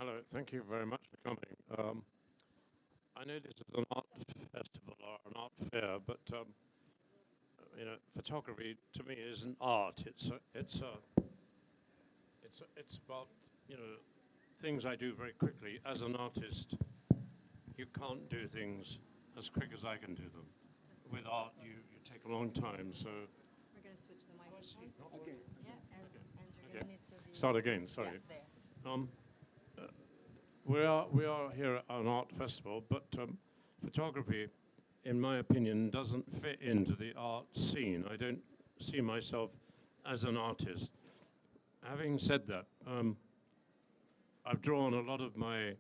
Hello, thank you very much for coming. I know this is an art festival or an art fair, but photography to me is an art. It's about things I do very quickly. As an artist, you can't do things as quick as I can do them. With art, you take a long time. So we're going to switch the microphones. Okay. Yeah, and you're going to need to be... Start again. Sorry. Yeah, there. We are here at an art festival, but photography, in my opinion, doesn't fit into the art scene. I don't see myself as an artist. Having said that, I've drawn a lot of my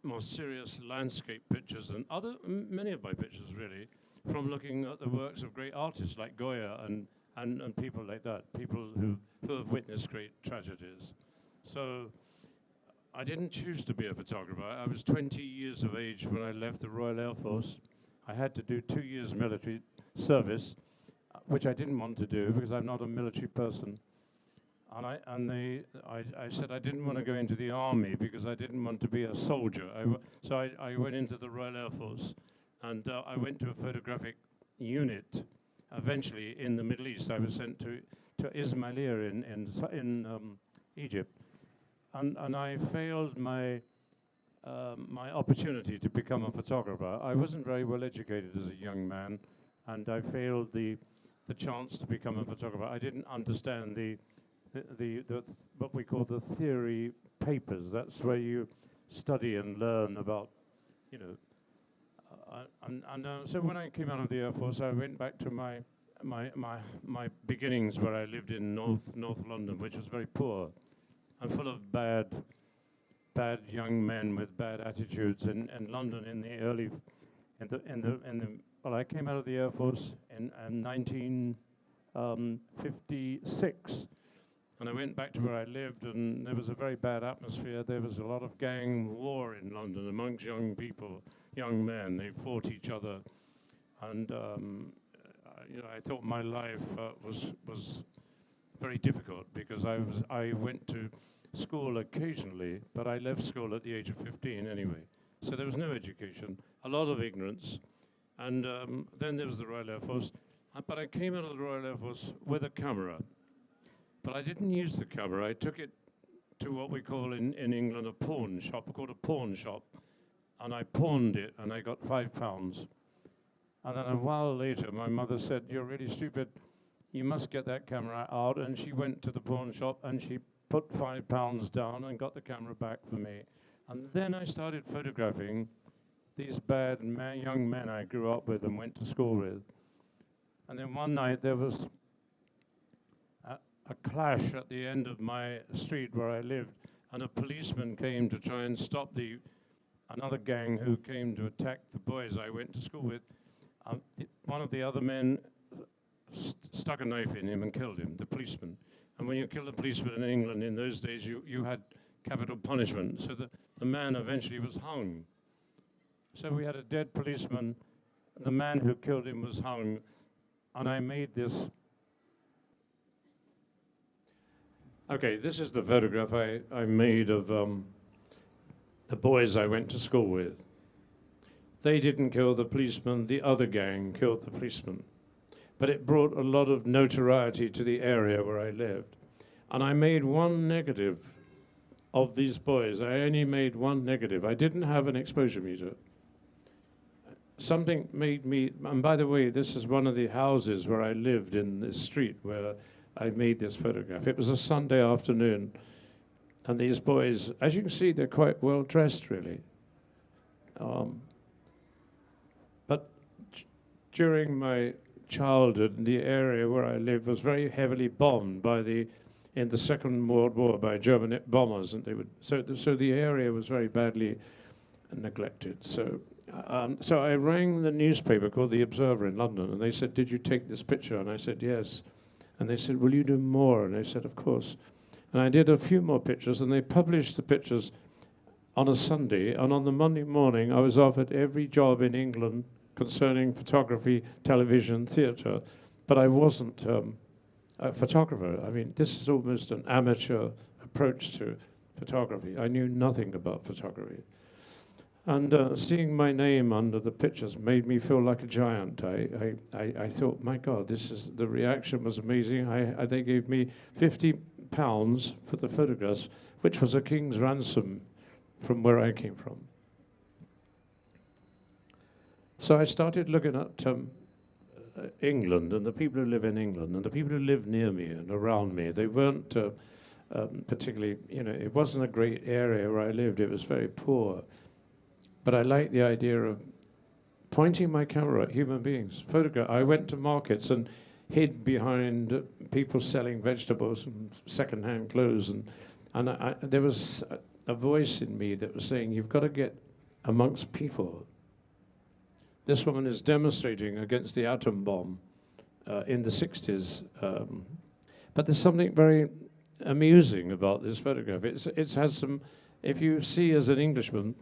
more serious landscape pictures and many of my pictures really, from looking at the works of great artists like Goya and people like that, people who have witnessed great tragedies. So I didn't choose to be a photographer. I was 20 years of age when I left the Royal Air Force. I had to do 2 years military service, which I didn't want to do because I'm not a military person. And I said I didn't want to go into the army because I didn't want to be a soldier. So I went into the Royal Air Force, and I went to a photographic unit. Eventually, in the Middle East, I was sent to Ismailia in Egypt, and I failed my opportunity to become a photographer. I wasn't very well educated as a young man, and I failed the chance to become a photographer. I didn't understand the what we call the theory papers. That's where you study and learn about, so when I came out of the Air Force, I went back to my beginnings where I lived in North London, which was very poor and full of bad young men with bad attitudes in London well, I came out of the Air Force in 1956. And I went back to where I lived, and there was a very bad atmosphere. There was a lot of gang war in London amongst young people, young men. They fought each other, and I thought my life was very difficult because I went to school occasionally, but I left school at the age of 15 anyway. So there was no education, a lot of ignorance, and then there was the Royal Air Force. But I came out of the Royal Air Force with a camera. But I didn't use the camera. I took it to what we call in England a pawn shop, called a pawn shop, and I pawned it, and I got £5. And then a while later, my mother said, "You're really stupid. You must get that camera out." And she went to the pawn shop, and she put £5 down and got the camera back for me. And then I started photographing these bad young men I grew up with and went to school with. And then one night there was a clash at the end of my street where I lived, and a policeman came to try and stop another gang who came to attack the boys I went to school with. One of the other men stuck a knife in him and killed him, the policeman. And when you killed a policeman in England in those days, you had capital punishment. So the man eventually was hung. So we had a dead policeman. The man who killed him was hung, and I made this. Okay, this is the photograph I made of the boys I went to school with. They didn't kill the policeman, the other gang killed the policeman. But it brought a lot of notoriety to the area where I lived. And I made one negative of these boys. I only made one negative. I didn't have an exposure meter. Something made me, and by the way, this is one of the houses where I lived in this street where I made this photograph. It was a Sunday afternoon, and these boys, as you can see, they're quite well dressed, really. But during my childhood, the area where I lived was very heavily bombed in the Second World War by German bombers, and so the area was very badly neglected. So I rang the newspaper called The Observer in London, and they said, "Did you take this picture?" And I said, "Yes." And they said, "Will you do more?" And I said, "Of course." And I did a few more pictures, and they published the pictures on a Sunday. And on the Monday morning, I was offered every job in England concerning photography, television, theatre. But I wasn't a photographer. I mean, this is almost an amateur approach to photography. I knew nothing about photography. And seeing my name under the pictures made me feel like a giant. I thought, my God, the reaction was amazing. They gave me £50 for the photographs, which was a king's ransom from where I came from. So I started looking at England and the people who live in England and the people who live near me and around me. They weren't particularly, it wasn't a great area where I lived. It was very poor. But I liked the idea of pointing my camera at human beings. I went to markets and hid behind people selling vegetables and second-hand clothes. And there was a voice in me that was saying, you've got to get amongst people. This woman is demonstrating against the atom bomb in the 60s. But there's something very amusing about this photograph. It has some, if you see as an Englishman,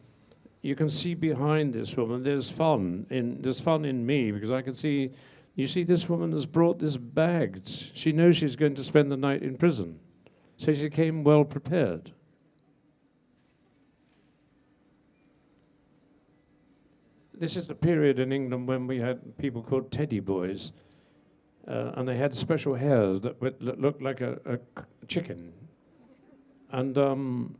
you can see behind this woman, there's fun in me, because I can see, you see this woman has brought this bag. She knows she's going to spend the night in prison. So she came well prepared. This is a period in England when we had people called teddy boys, and they had special hairs that looked like a chicken. And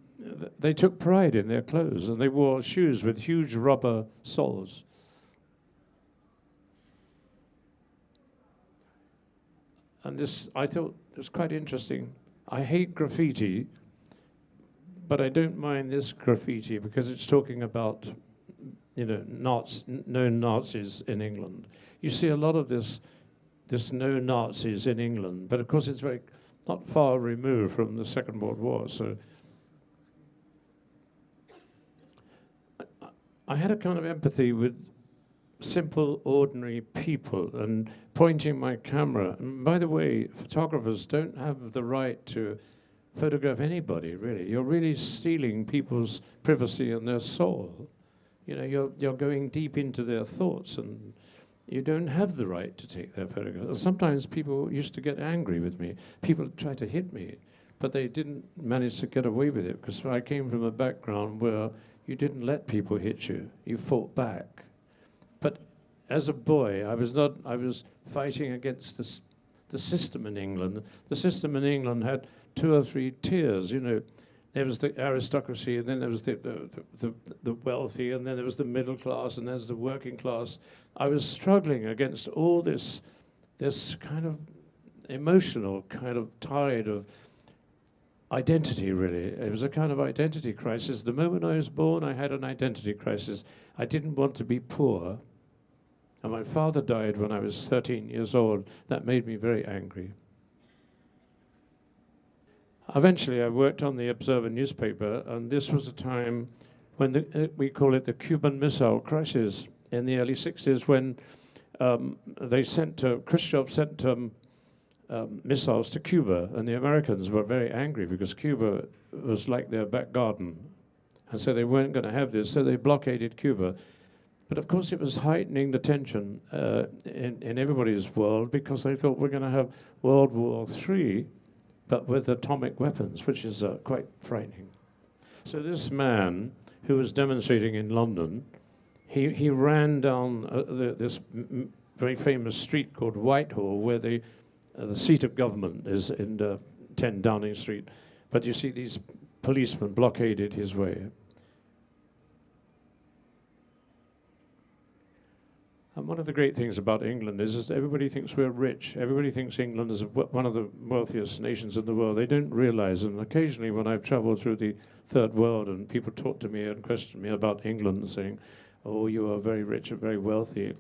they took pride in their clothes, and they wore shoes with huge rubber soles. And this, I thought, was quite interesting. I hate graffiti, but I don't mind this graffiti because it's talking about, known Nazis in England. You see a lot of this known Nazis in England, but of course it's not far removed from the Second World War. So I had a kind of empathy with simple, ordinary people and pointing my camera. And by the way, photographers don't have the right to photograph anybody, really. You're really stealing people's privacy and their soul. You're going deep into their thoughts, and you don't have the right to take their photographs. And sometimes people used to get angry with me. People tried to hit me, but they didn't manage to get away with it, because I came from a background where you didn't let people hit you. You fought back. But as a boy, I was fighting against the system in England. The system in England had 2 or 3 tiers. There was the aristocracy, and then there was the wealthy, and then there was the middle class, and there's the working class. I was struggling against all this kind of emotional kind of tide of identity, really. It was a kind of identity crisis. The moment I was born, I had an identity crisis. I didn't want to be poor. And my father died when I was 13 years old. That made me very angry. Eventually, I worked on the Observer newspaper, and this was a time when we call it the Cuban Missile Crisis in the early 60s, when Khrushchev sent missiles to Cuba, and the Americans were very angry because Cuba was like their back garden. And so they weren't going to have this, so they blockaded Cuba. But of course it was heightening the tension in everybody's world, because they thought we're going to have World War III, but with atomic weapons, which is quite frightening. So this man who was demonstrating in London, he ran down this very famous street called Whitehall, where the seat of government is in 10 Downing Street. But you see these policemen blockaded his way. And one of the great things about England is everybody thinks we're rich. Everybody thinks England is one of the wealthiest nations in the world. They don't realize, and occasionally when I've traveled through the third world and people talk to me and question me about England, saying, oh, you are very rich and very wealthy.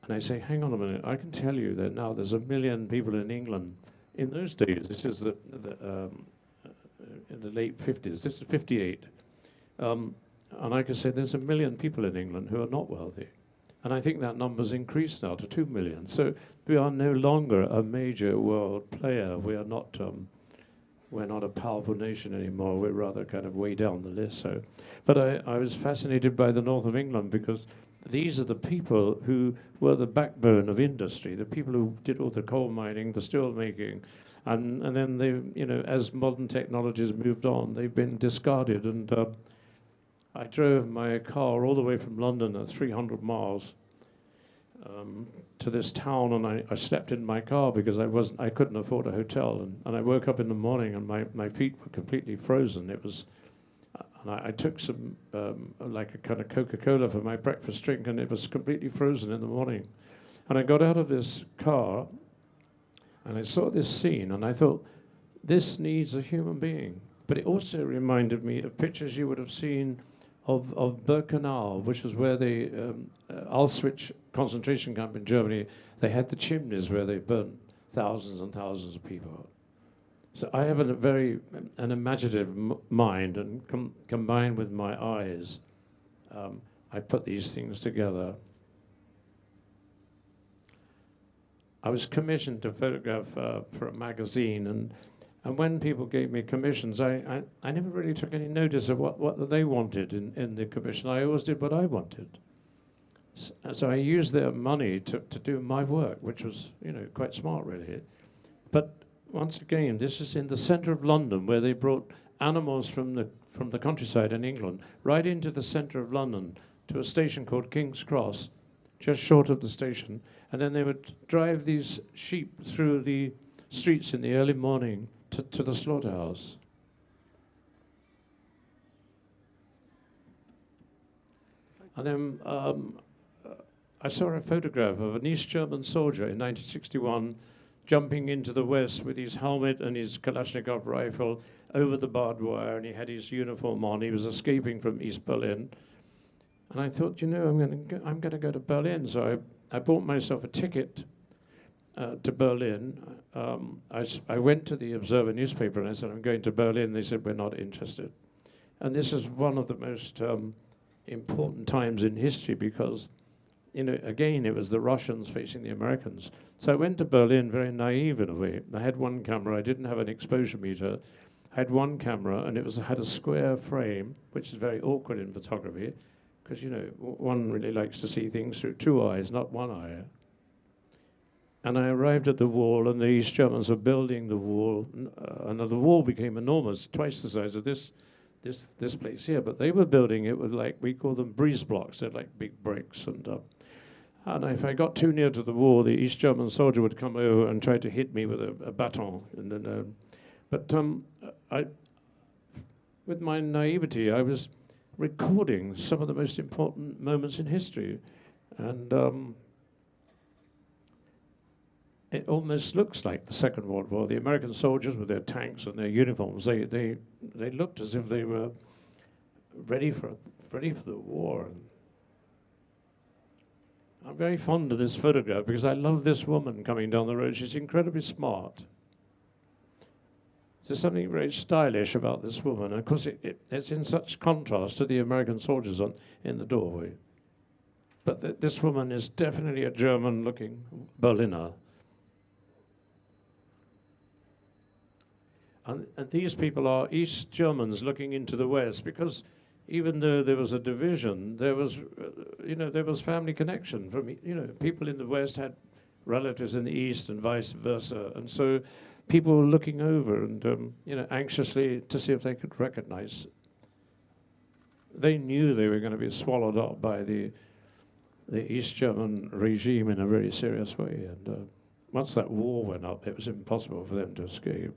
And I say, hang on a minute, I can tell you that now there's 1 million people in England. In those days, this is in the late 50s, this is 58. And I can say there's 1 million people in England who are not wealthy. And I think that number's increased now to 2 million. So we are no longer a major world player. We're not a powerful nation anymore. We're rather kind of way down the list. So, but I was fascinated by the north of England, because these are the people who were the backbone of industry, the people who did all the coal mining, the steel making, and then they, you know, as modern technologies moved on, they've been discarded. And I drove my car all the way from London at 300 miles to this town, and I slept in my car because I couldn't afford a hotel, and I woke up in the morning and my feet were completely frozen. It was. And I took some, like a kind of Coca-Cola for my breakfast drink, and it was completely frozen in the morning. And I got out of this car, and I saw this scene, and I thought, this needs a human being. But it also reminded me of pictures you would have seen of Birkenau, which was where the Auschwitz concentration camp in Germany, they had the chimneys where they burnt thousands and thousands of people. So I have an imaginative mind, and combined with my eyes, I put these things together. I was commissioned to photograph for a magazine, and when people gave me commissions, I never really took any notice of what they wanted in the commission. I always did what I wanted. So I used their money to do my work, which was, you know, quite smart, really. But once again, this is in the center of London, where they brought animals from the countryside in England right into the center of London to a station called King's Cross, just short of the station. And then they would drive these sheep through the streets in the early morning to the slaughterhouse. And then I saw a photograph of an East German soldier in 1961 jumping into the West with his helmet and his Kalashnikov rifle over the barbed wire, and he had his uniform on. He was escaping from East Berlin. And I thought, you know, I'm going to go to Berlin. So I bought myself a ticket to Berlin. I went to the Observer newspaper and I said, I'm going to Berlin. They said, we're not interested. And this is one of the most important times in history because, you know, again, it was the Russians facing the Americans. So I went to Berlin very naive in a way. I had one camera. I didn't have an exposure meter. I had one camera, and it had a square frame, which is very awkward in photography, because, you know, one really likes to see things through two eyes, not one eye. And I arrived at the wall, and the East Germans were building the wall, and the wall became enormous, twice the size of this place here. But they were building it with, like, we call them breeze blocks. They're like big bricks, and if I got too near to the wall, the East German soldier would come over and try to hit me with a baton. And then, with my naivety, I was recording some of the most important moments in history, and it almost looks like the Second World War. The American soldiers with their tanks and their uniforms, they looked as if they were ready for the war. I'm very fond of this photograph because I love this woman coming down the road. She's incredibly smart. There's something very stylish about this woman. And of course, it's in such contrast to the American soldiers in the doorway. But this woman is definitely a German-looking Berliner. And these people are East Germans looking into the West, because even though there was a division, there was, there was family connection. People in the West had relatives in the East and vice versa. And so people were looking over and, anxiously to see if they could recognize. They knew they were going to be swallowed up by the East German regime in a very serious way. And once that wall went up, it was impossible for them to escape.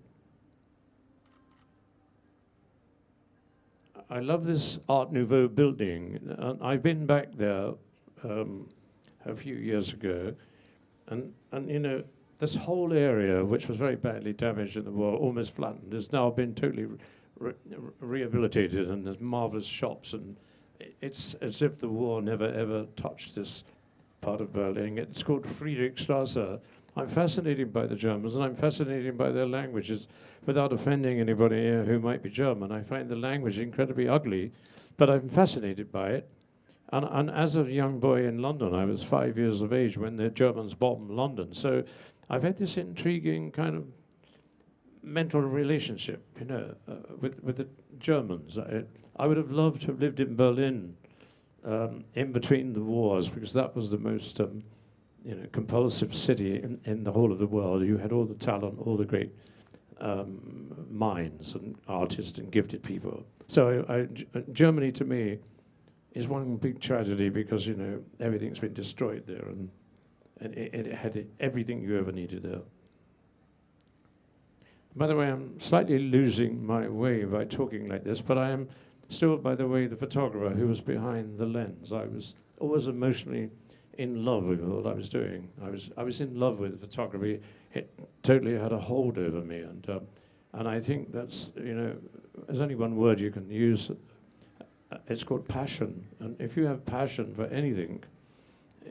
I love this Art Nouveau building. I've been back there a few years ago, and this whole area, which was very badly damaged in the war, almost flattened, has now been totally rehabilitated, and there's marvelous shops, and it's as if the war never ever touched this part of Berlin. It's called Friedrichstrasse. I'm fascinated by the Germans, and I'm fascinated by their languages. Without offending anybody here who might be German, I find the language incredibly ugly, but I'm fascinated by it. And as a young boy in London, I was 5 years of age when the Germans bombed London. So I've had this intriguing kind of mental relationship, with the Germans. I would have loved to have lived in Berlin in between the wars, because that was the most compulsive city in the whole of the world. You had all the talent, all the great minds and artists and gifted people. So Germany to me is one big tragedy, because everything's been destroyed there, and it had everything you ever needed there. By the way, I'm slightly losing my way by talking like this, but I am still, by the way, the photographer who was behind the lens. I was always emotionally in love with what I was doing. I was in love with photography. It totally had a hold over me, and I think that's, there's only one word you can use. It's called passion. And if you have passion for anything,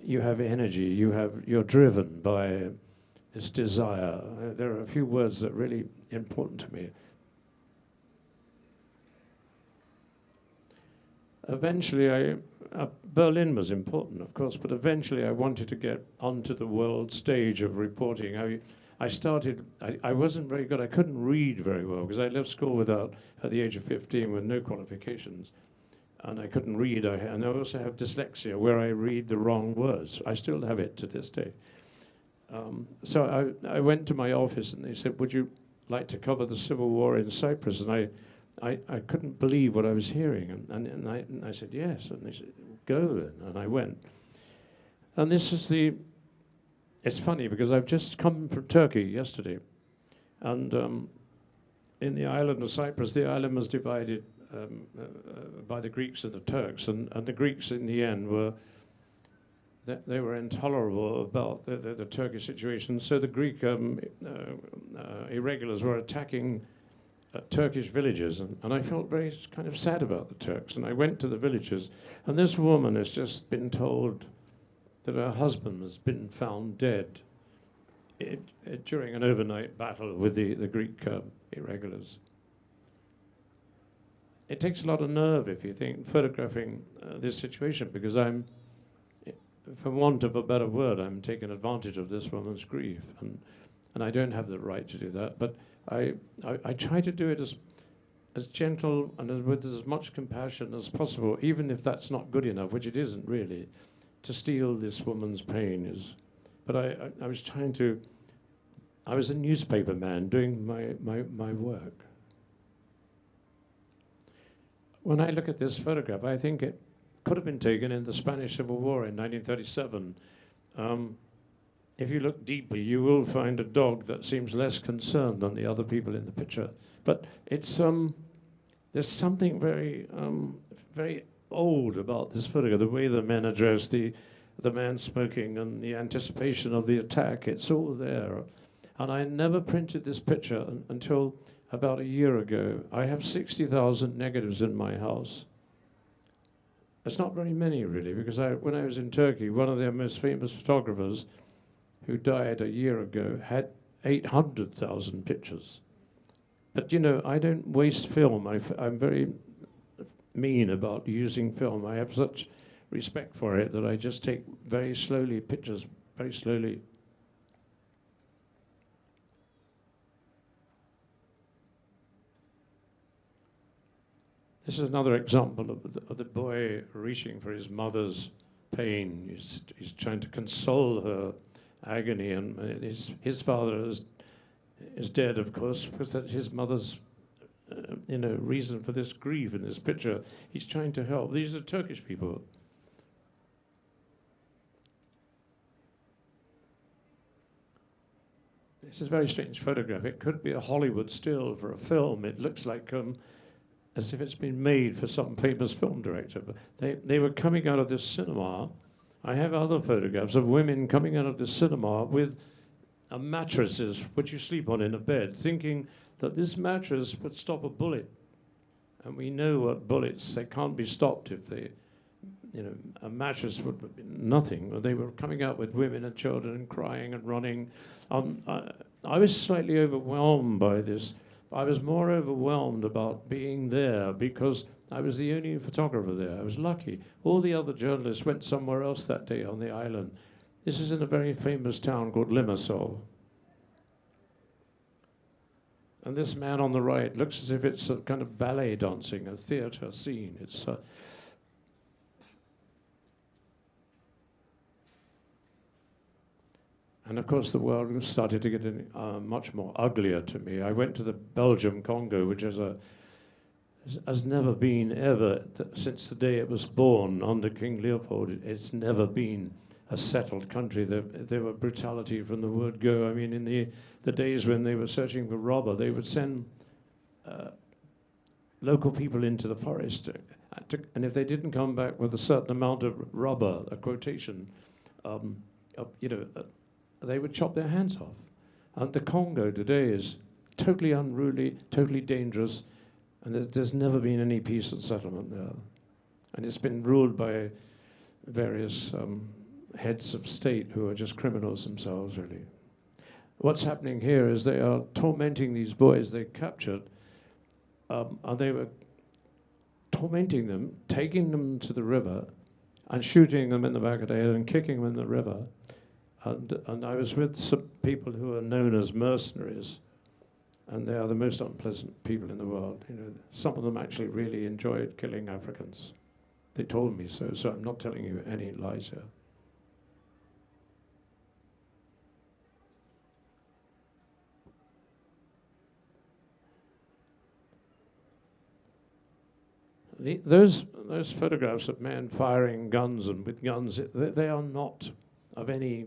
you have energy. You're driven by this desire. There are a few words that are really important to me. Eventually, Berlin was important, of course, but eventually I wanted to get onto the world stage of reporting. I wasn't very good. I couldn't read very well, because I left school at the age of 15 with no qualifications. And I couldn't read. And I also have dyslexia, where I read the wrong words. I still have it to this day. So I went to my office, and they said, "Would you like to cover the civil war in Cyprus?" And I couldn't believe what I was hearing. And I said, "Yes." And they said, "Go then." And I went. And this is it's funny, because I've just come from Turkey yesterday. And in the island of Cyprus, the island was divided by the Greeks and the Turks. And the Greeks, in the end, they were intolerable about the Turkish situation. So the Greek irregulars were attacking Turkish villages, and I felt very kind of sad about the Turks. And I went to the villages, and this woman has just been told that her husband has been found dead during an overnight battle with the Greek irregulars. It takes a lot of nerve, if you think, photographing this situation, because for want of a better word, I'm taking advantage of this woman's grief, and I don't have the right to do that. But I try to do it as gentle and with as much compassion as possible, even if that's not good enough, which it isn't really. To steal this woman's pain is. But I was trying to. I was a newspaper man doing my work. When I look at this photograph, I think it could have been taken in the Spanish Civil War in 1937. If you look deeply, you will find a dog that seems less concerned than the other people in the picture. But it's there's something very very old about this photograph. The way the men address the man smoking and the anticipation of the attack. It's all there. And I never printed this picture until about a year ago. I have 60,000 negatives in my house. It's not very many, really, because when I was in Turkey, one of their most famous photographers, who died a year ago, had 800,000 pictures. But, I don't waste film. I'm very mean about using film. I have such respect for it that I just take very slowly pictures, very slowly. This is another example of the boy reaching for his mother's pain. He's trying to console her agony, and his father is dead, of course, because that's his mother's reason for this grief in this picture. He's trying to help. These are Turkish people. This is a very strange photograph. It could be a Hollywood still for a film. It looks like as if it's been made for some famous film director. But they were coming out of this cinema. I have other photographs of women coming out of the cinema with mattresses which you sleep on in a bed, thinking that this mattress would stop a bullet. And we know what bullets, they can't be stopped if a mattress would be nothing. They were coming out with women and children and crying and running. I was slightly overwhelmed by this. I was more overwhelmed about being there because I was the only photographer there. I was lucky. All the other journalists went somewhere else that day on the island. This is in a very famous town called Limassol. And this man on the right looks as if it's a kind of ballet dancing, a theatre scene. And of course, the world started to get much more uglier to me. I went to the Belgium Congo, which has never been ever, since the day it was born under King Leopold, it's never been a settled country. There were brutality from the word go. I mean, in the days when they were searching for robber, they would send local people into the forest, and if they didn't come back with a certain amount of rubber, a quotation, they would chop their hands off. And the Congo today is totally unruly, totally dangerous, and there's never been any peace and settlement there. And it's been ruled by various heads of state who are just criminals themselves, really. What's happening here is they are tormenting these boys they captured, and they were tormenting them, taking them to the river, and shooting them in the back of the head and kicking them in the river. And I was with some people who are known as mercenaries, and they are the most unpleasant people in the world. You know, some of them actually really enjoyed killing Africans. They told me so, so I'm not telling you any lies here. Those photographs of men firing guns and with guns, they are not of any,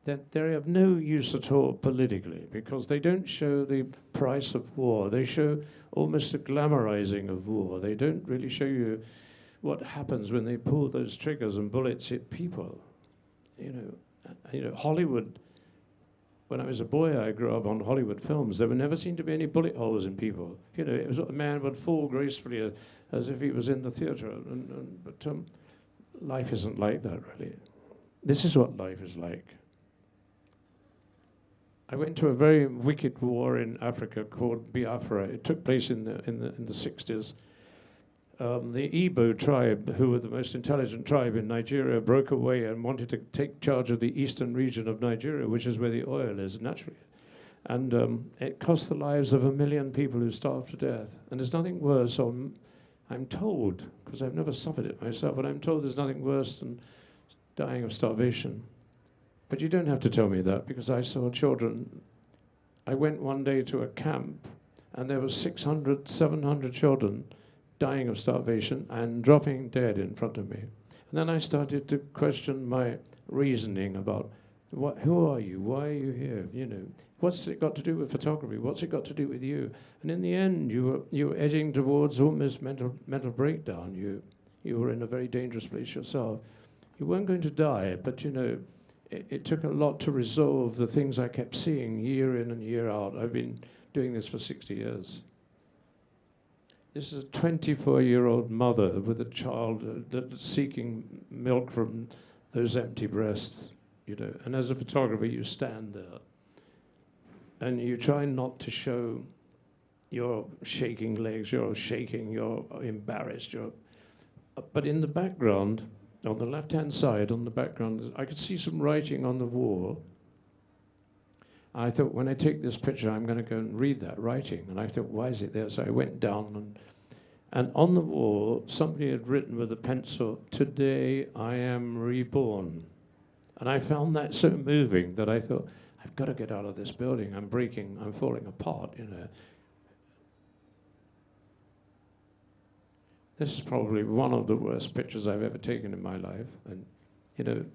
they're of no use at all politically, because they don't show the price of war. They show almost a glamorizing of war. They don't really show you what happens when they pull those triggers and bullets hit people. You know, Hollywood, when I was a boy, I grew up on Hollywood films. There never seemed to be any bullet holes in people. You know, it was a man would fall gracefully as if he was in the theater. But life isn't like that, really. This is what life is like. I went to a very wicked war in Africa called Biafra. It took place in the 60s. The Igbo tribe, who were the most intelligent tribe in Nigeria, broke away and wanted to take charge of the eastern region of Nigeria, which is where the oil is, naturally. And it cost the lives of 1 million people who starved to death. And there's nothing worse, I'm told, because I've never suffered it myself, but I'm told there's nothing worse than dying of starvation. But you don't have to tell me that, because I saw children. I went one day to a camp, and there were 600, 700 children dying of starvation and dropping dead in front of me. And then I started to question my reasoning about who are you? Why are you here? You know, what's it got to do with photography? What's it got to do with you? And in the end, you were edging towards almost mental breakdown. You were in a very dangerous place yourself. You weren't going to die, but you know, it took a lot to resolve the things I kept seeing year in and year out. I've been doing this for 60 years. This is a 24-year-old mother with a child seeking milk from those empty breasts, you know. And as a photographer, you stand there, and you try not to show your shaking legs, you're shaking, you're embarrassed, but in the background, on the left-hand side, on the background, I could see some writing on the wall. I thought, when I take this picture, I'm going to go and read that writing. And I thought, why is it there? So I went down, and on the wall, somebody had written with a pencil, "Today I am reborn." And I found that so moving that I thought, I've got to get out of this building. I'm falling apart, you know. This is probably one of the worst pictures I've ever taken in my life. And, you know,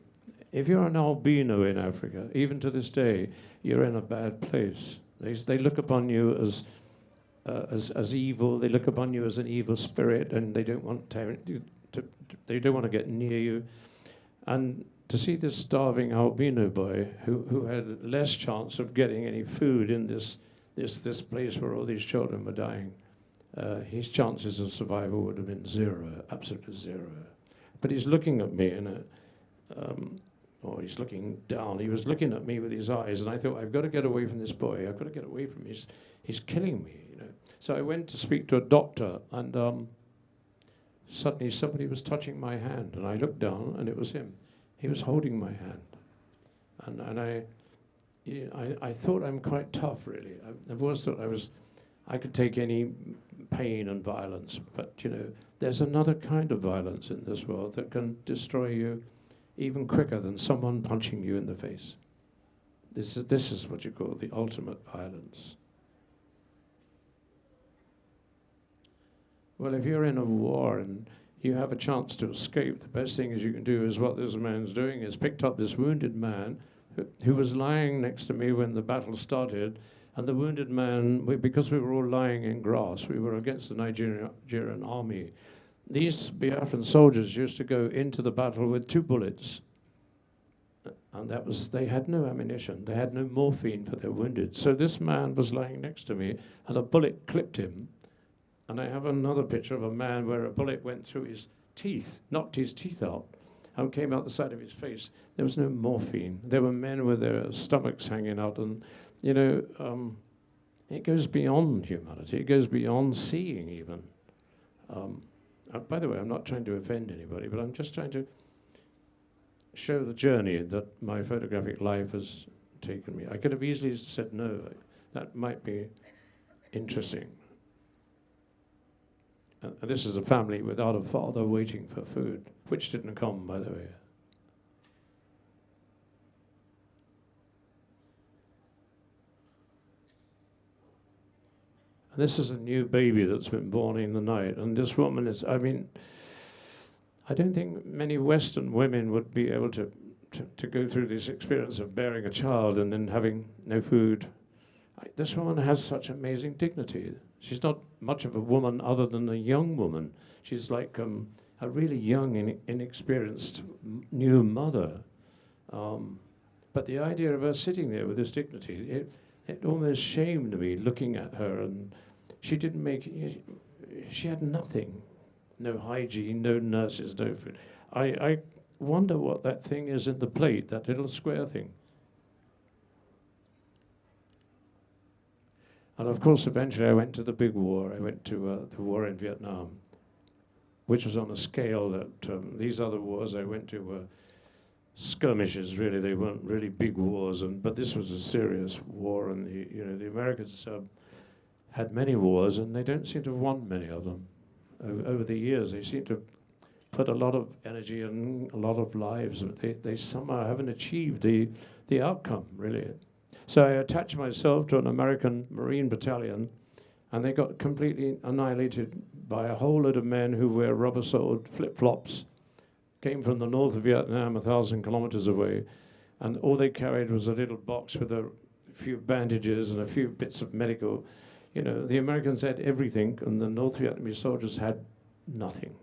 if you're an albino in Africa, even to this day, you're in a bad place. They look upon you as evil. They look upon you as an evil spirit, and they don't want to get near you. And to see this starving albino boy who had less chance of getting any food in this place where all these children were dying, his chances of survival would have been zero, absolutely zero. But he's looking at me or he's looking down. He was looking at me with his eyes, and I thought, I've got to get away from this boy. I've got to get away from him. He's killing me, you know. So I went to speak to a doctor, and suddenly somebody was touching my hand, and I looked down, and it was him. He was holding my hand, and I thought I'm quite tough, really. I've always thought I could take any pain and violence, but you know, there's another kind of violence in this world that can destroy you even quicker than someone punching you in the face. This is what you call the ultimate violence. Well, if you're in a war and you have a chance to escape, the best thing you can do is what this man's doing, is picked up this wounded man who was lying next to me when the battle started, and the wounded man, because we were all lying in grass, we were against the Nigerian army. These Biafran soldiers used to go into the battle with 2 bullets. And they had no ammunition. They had no morphine for their wounded. So this man was lying next to me, and a bullet clipped him. And I have another picture of a man where a bullet went through his teeth, knocked his teeth out, and came out the side of his face. There was no morphine. There were men with their stomachs hanging out. And, you know, it goes beyond humanity. It goes beyond seeing even. By the way, I'm not trying to offend anybody, but I'm just trying to show the journey that my photographic life has taken me. I could have easily said no. That might be interesting. This is a family without a father waiting for food, which didn't come, by the way. And this is a new baby that's been born in the night. And this woman is, I mean, I don't think many Western women would be able to go through this experience of bearing a child and then having no food. This woman has such amazing dignity. She's not much of a woman other than a young woman. She's like a really young, inexperienced new mother. But the idea of her sitting there with this dignity, it almost shamed me looking at her. And she didn't make, she had nothing. No hygiene, no nurses, no food. I wonder what that thing is in the plate, that little square thing. And of course, eventually I went to the big war. I went to the war in Vietnam, which was on a scale that these other wars I went to were skirmishes, really. They weren't really big wars, but this was a serious war. And the Americans had many wars, and they don't seem to have won many of them. Over the years, they seem to put a lot of energy and a lot of lives, but they somehow haven't achieved the outcome, really. So I attached myself to an American Marine battalion, and they got completely annihilated by a whole lot of men who wear rubber-soled flip-flops, came from the north of Vietnam, 1,000 kilometers away, and all they carried was a little box with a few bandages and a few bits of medical. You know, the Americans had everything, and the North Vietnamese soldiers had nothing.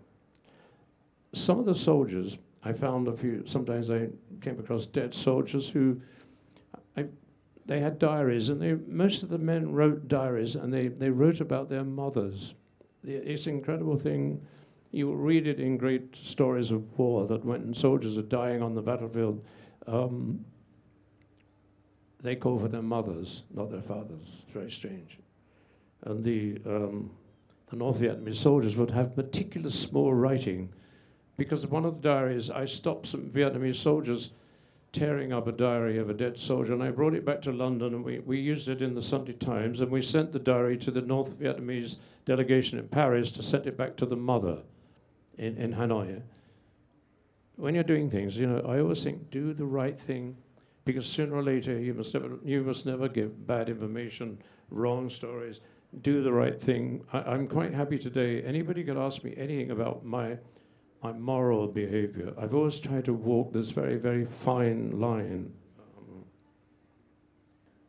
Some of the soldiers, I found sometimes I came across dead soldiers who, they had diaries, and most of the men wrote diaries, and they wrote about their mothers. It's an incredible thing. You will read it in great stories of war, that when soldiers are dying on the battlefield, they call for their mothers, not their fathers. It's very strange. And the North Vietnamese soldiers would have meticulous small writing, because of one of the diaries, I stopped some Vietnamese soldiers tearing up a diary of a dead soldier, and I brought it back to London, and we used it in the Sunday Times, and we sent the diary to the North Vietnamese delegation in Paris to send it back to the mother in Hanoi. When you're doing things, I always think, do the right thing, because sooner or later you must never give bad information, wrong stories. Do the right thing. I'm quite happy today. Anybody could ask me anything about my moral behavior. I've always tried to walk this very, very fine line.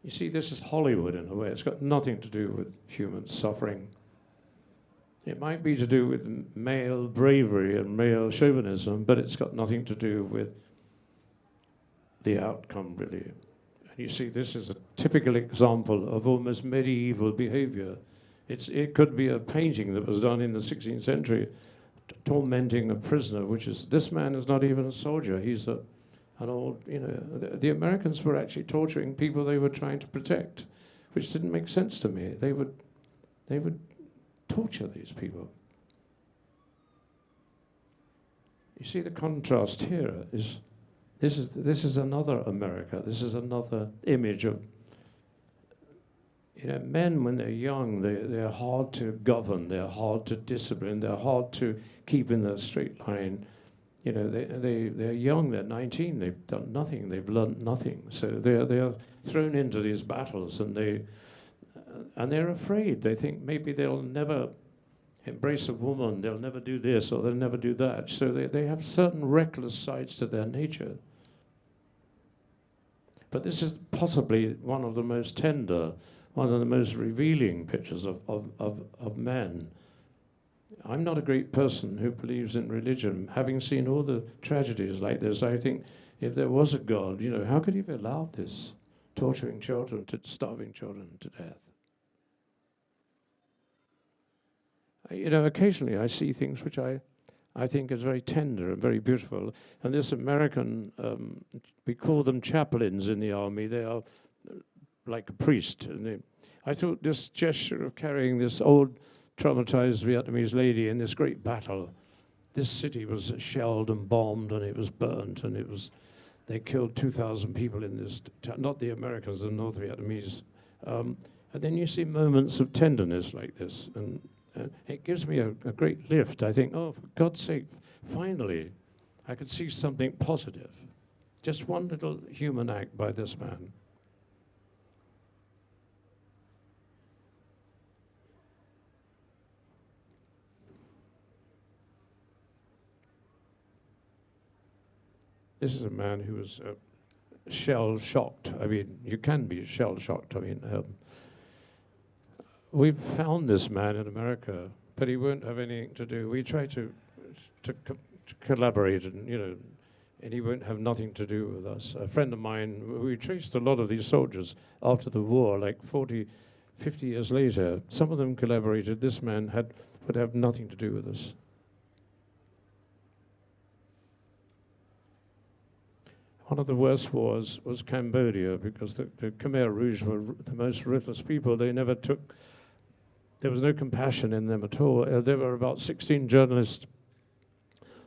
You see, this is Hollywood in a way. It's got nothing to do with human suffering. It might be to do with male bravery and male chauvinism, but it's got nothing to do with the outcome, really. And you see, this is a typical example of almost medieval behavior. It could be a painting that was done in the 16th century, tormenting a prisoner, this man is not even a soldier. He's an old, the Americans were actually torturing people they were trying to protect, which didn't make sense to me. They would torture these people. You see the contrast here is, this is another America. This is another image of, men when they're young, they're hard to govern, they're hard to discipline, they're hard to keep in the straight line. You know, they're young, they're 19, they've done nothing, they've learnt nothing. So they're thrown into these battles, and they're afraid. They think maybe they'll never embrace a woman, they'll never do this, or they'll never do that. So they have certain reckless sides to their nature. But this is possibly one of the most tender, one of the most revealing pictures of men. I'm not a great person who believes in religion. Having seen all the tragedies like this, I think if there was a God, you know, how could he have allowed this? Torturing children, starving children to death. You know, occasionally I see things which I think is very tender and very beautiful. And this American, we call them chaplains in the army. They are like a priest. And I thought this gesture of carrying this old traumatized Vietnamese lady in this great battle. This city was shelled and bombed, and it was burnt, and they killed 2,000 people in this, not the Americans, the North Vietnamese. And then you see moments of tenderness like this, and it gives me a great lift. I think, oh, for God's sake, finally, I could see something positive. Just one little human act by this man. This is a man who was shell-shocked. I mean, you can be shell-shocked. I mean, we've found this man in America, but he won't have anything to do. We try to collaborate, and you know, and he won't have nothing to do with us. A friend of mine, we traced a lot of these soldiers after the war, like 40, 50 years later. Some of them collaborated. This man would have nothing to do with us. One of the worst wars was Cambodia, because the Khmer Rouge were the most ruthless people. There was no compassion in them at all. There were about 16 journalists,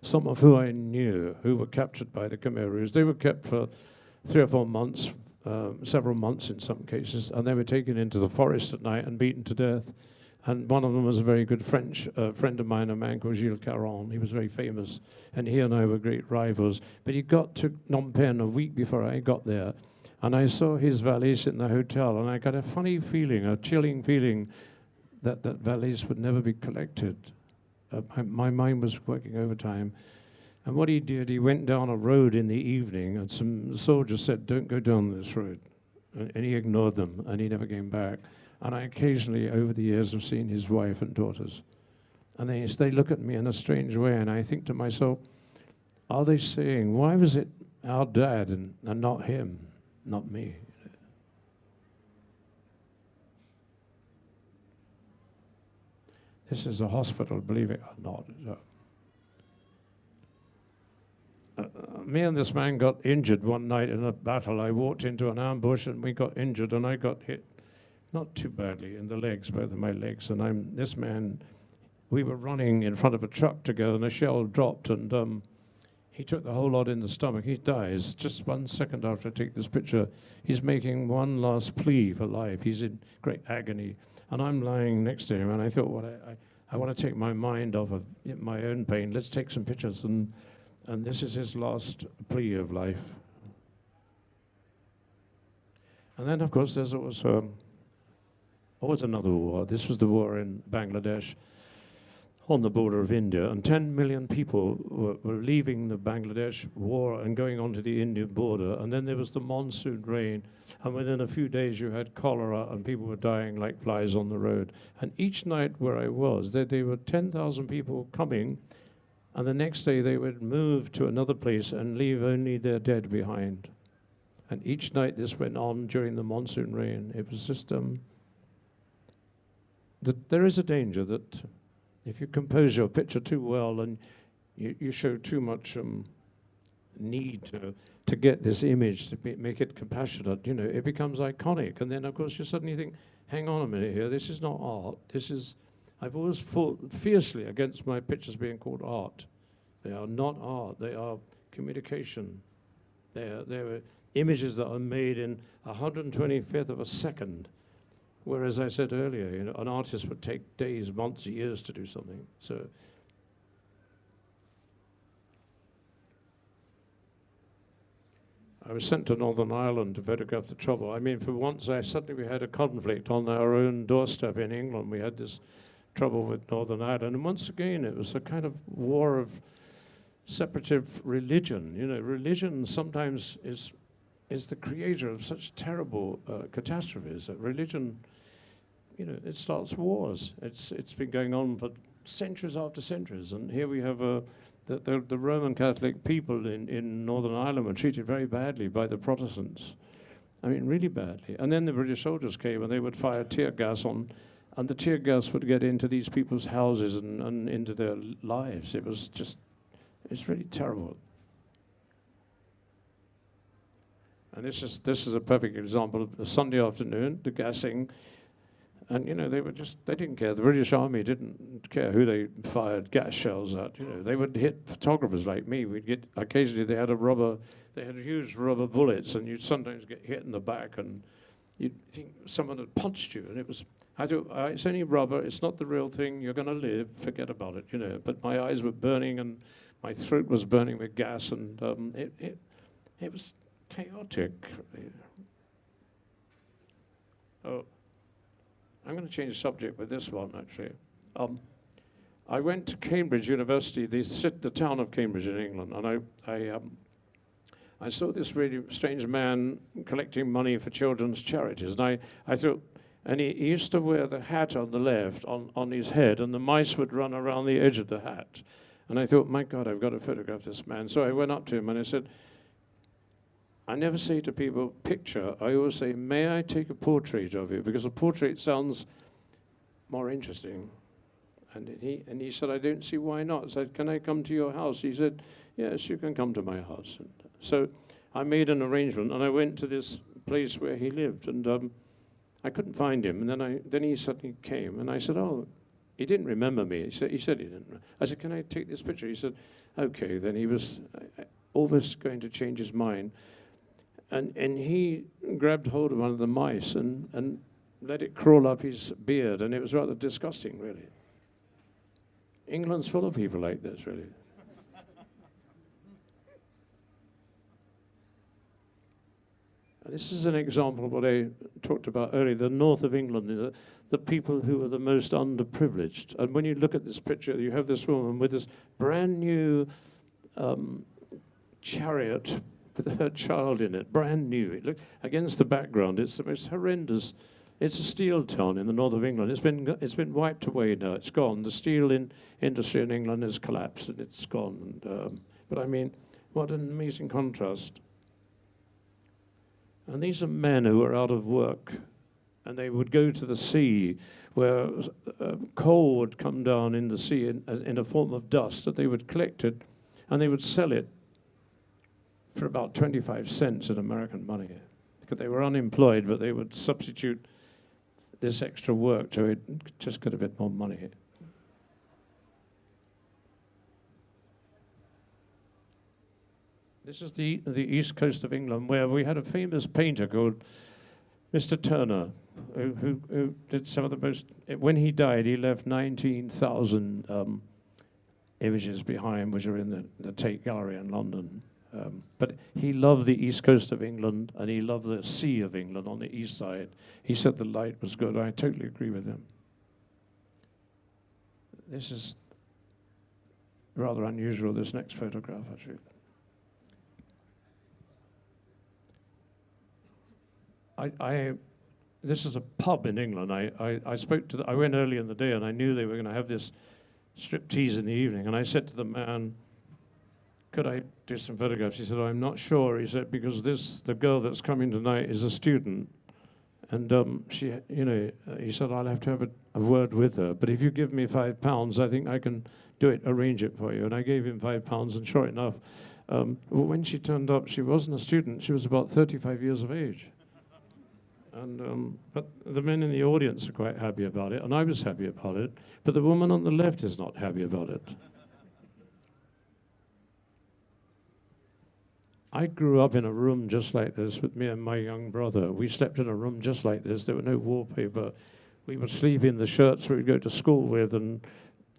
some of who I knew, who were captured by the Khmer Rouge. They were kept for 3 or 4 months, several months in some cases, and they were taken into the forest at night and beaten to death. And one of them was a very good French friend of mine, a man called Gilles Caron. He was very famous, and he and I were great rivals. But he got to Phnom Penh a week before I got there, and I saw his valise in the hotel, and I got a funny feeling, a chilling feeling, that valise would never be collected. My mind was working overtime. And what he did, he went down a road in the evening, and some soldiers said, "Don't go down this road." And he ignored them, and he never came back. And I occasionally, over the years, have seen his wife and daughters. And they look at me in a strange way, and I think to myself, are they saying, why was it our dad and not him, not me? This is a hospital, believe it or not. Me and this man got injured one night in a battle. I walked into an ambush, and we got injured, and I got hit. Not too badly in the legs, both of my legs. And this man, we were running in front of a truck together, and a shell dropped, and he took the whole lot in the stomach. He dies just 1 second after I take this picture. He's making one last plea for life. He's in great agony. And I'm lying next to him, and I thought, well, I want to take my mind off of my own pain. Let's take some pictures. And this is his last plea of life. And then, of course, there's always another war. This was the war in Bangladesh on the border of India, and 10 million people were leaving the Bangladesh war and going on to the Indian border, and then there was the monsoon rain, and within a few days you had cholera, and people were dying like flies on the road. And each night where I was, there were 10,000 people coming, and the next day they would move to another place and leave only their dead behind. And each night this went on during the monsoon rain. It was just there is a danger that if you compose your picture too well and you show too much need to get this image to make it compassionate, you know, it becomes iconic. And then, of course, you suddenly think, hang on a minute here, this is not art. I've always fought fiercely against my pictures being called art. They are not art. They are communication. They are images that are made in 125th of a second. Whereas I said earlier, you know, an artist would take days, months, years to do something. So I was sent to Northern Ireland to photograph the trouble. I mean, for once, suddenly we had a conflict on our own doorstep in England. We had this trouble with Northern Ireland. And once again, it was a kind of war of separative religion. You know, religion sometimes is the creator of such terrible catastrophes. Religion, you know, it starts wars. It's been going on for centuries after centuries. And here we have the Roman Catholic people in Northern Ireland were treated very badly by the Protestants. I mean, really badly. And then the British soldiers came and they would fire tear gas on, and the tear gas would get into these people's houses and into their lives. It's really terrible. And this is a perfect example of a Sunday afternoon, the gassing. And, you know, they didn't care. The British Army didn't care who they fired gas shells at. You know, they would hit photographers like me. Occasionally they had huge rubber bullets, and you'd sometimes get hit in the back, and you'd think someone had punched you. And I thought, it's only rubber, it's not the real thing, you're gonna live, forget about it, you know. But my eyes were burning, and my throat was burning with gas, and it was chaotic. Oh. I'm going to change the subject with this one, actually. I went to Cambridge University, the town of Cambridge in England, and I saw this really strange man collecting money for children's charities. And I thought, and he used to wear the hat on the left on his head, and the mice would run around the edge of the hat. And I thought, my God, I've got to photograph this man. So I went up to him and I said, I never say to people, picture. I always say, may I take a portrait of you? Because a portrait sounds more interesting. And he said, I don't see why not. I said, can I come to your house? He said, yes, you can come to my house. And so I made an arrangement, and I went to this place where he lived, and I couldn't find him. And then he suddenly came, and I said, oh, he didn't remember me. He said he didn't. I said, can I take this picture? He said, okay. Then he was almost going to change his mind. And he grabbed hold of one of the mice and let it crawl up his beard, and it was rather disgusting, really. England's full of people like this, really. And this is an example of what I talked about earlier, the north of England, the people who are the most underprivileged. And when you look at this picture, you have this woman with this brand new chariot with her child in it, brand new. It looked against the background. It's the most horrendous. It's a steel town in the north of England. It's been wiped away now. It's gone. The steel industry in England has collapsed, and it's gone. But I mean, what an amazing contrast. And these are men who are out of work, and they would go to the sea, where coal would come down in the sea in a form of dust, that they would collect it, and they would sell it for about 25 cents in American money. Because they were unemployed, but they would substitute this extra work to it, just get a bit more money. This is the east coast of England, where we had a famous painter called Mr. Turner, who did some of the most. When he died, he left 19,000 images behind, which are in the Tate Gallery in London. But he loved the east coast of England, and he loved the sea of England on the east side. He said the light was good. I totally agree with him. This is rather unusual, this next photograph, actually. This is a pub in England. I went early in the day, and I knew they were going to have this striptease in the evening, and I said to the man, could I do some photographs? He said, I'm not sure. He said, because the girl that's coming tonight is a student. And he said, I'll have to have a word with her. But if you give me £5, I think I can arrange it for you. And I gave him £5, and sure enough, when she turned up, she wasn't a student. She was about 35 years of age. And but the men in the audience are quite happy about it, and I was happy about it. But the woman on the left is not happy about it. I grew up in a room just like this with me and my young brother. We slept in a room just like this. There were no wallpaper. We would sleep in the shirts we'd go to school with, and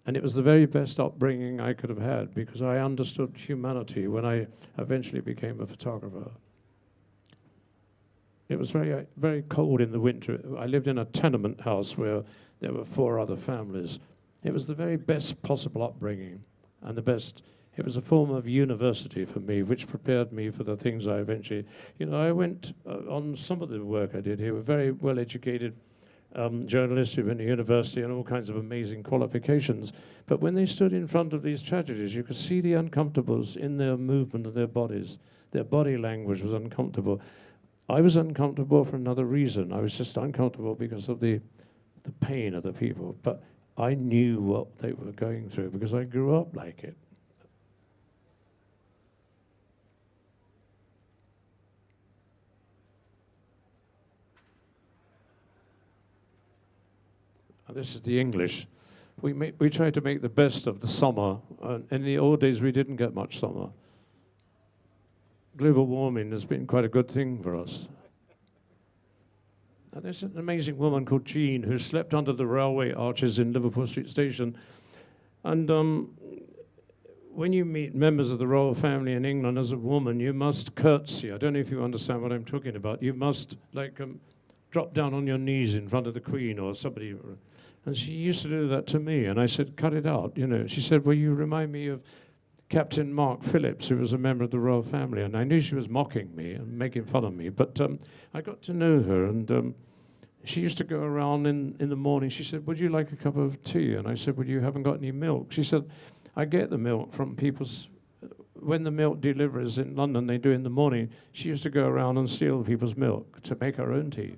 it was the very best upbringing I could have had, because I understood humanity when I eventually became a photographer. it was very cold in the winter. I lived in a tenement house where there were 4 other families. It was the very best possible upbringing, and it was a form of university for me, which prepared me for the things I eventually, I went on some of the work I did here with very well-educated journalists who went to university and all kinds of amazing qualifications. But when they stood in front of these tragedies, you could see the uncomfortables in their movement of their bodies. Their body language was uncomfortable. I was uncomfortable for another reason. I was just uncomfortable because of the pain of the people. But I knew what they were going through because I grew up like it. This is the English. We try to make the best of the summer. In the old days, we didn't get much summer. Global warming has been quite a good thing for us. Now, there's an amazing woman called Jean who slept under the railway arches in Liverpool Street Station. And when you meet members of the royal family in England as a woman, you must curtsy. I don't know if you understand what I'm talking about. You must, drop down on your knees in front of the Queen or somebody. And she used to do that to me, and I said, cut it out, She said, well, you remind me of Captain Mark Phillips, who was a member of the royal family, and I knew she was mocking me and making fun of me, but I got to know her, and she used to go around in the morning. She said, would you like a cup of tea? And I said, well, you haven't got any milk. She said, I get the milk from when the milk delivers in London, they do in the morning. She used to go around and steal people's milk to make her own tea.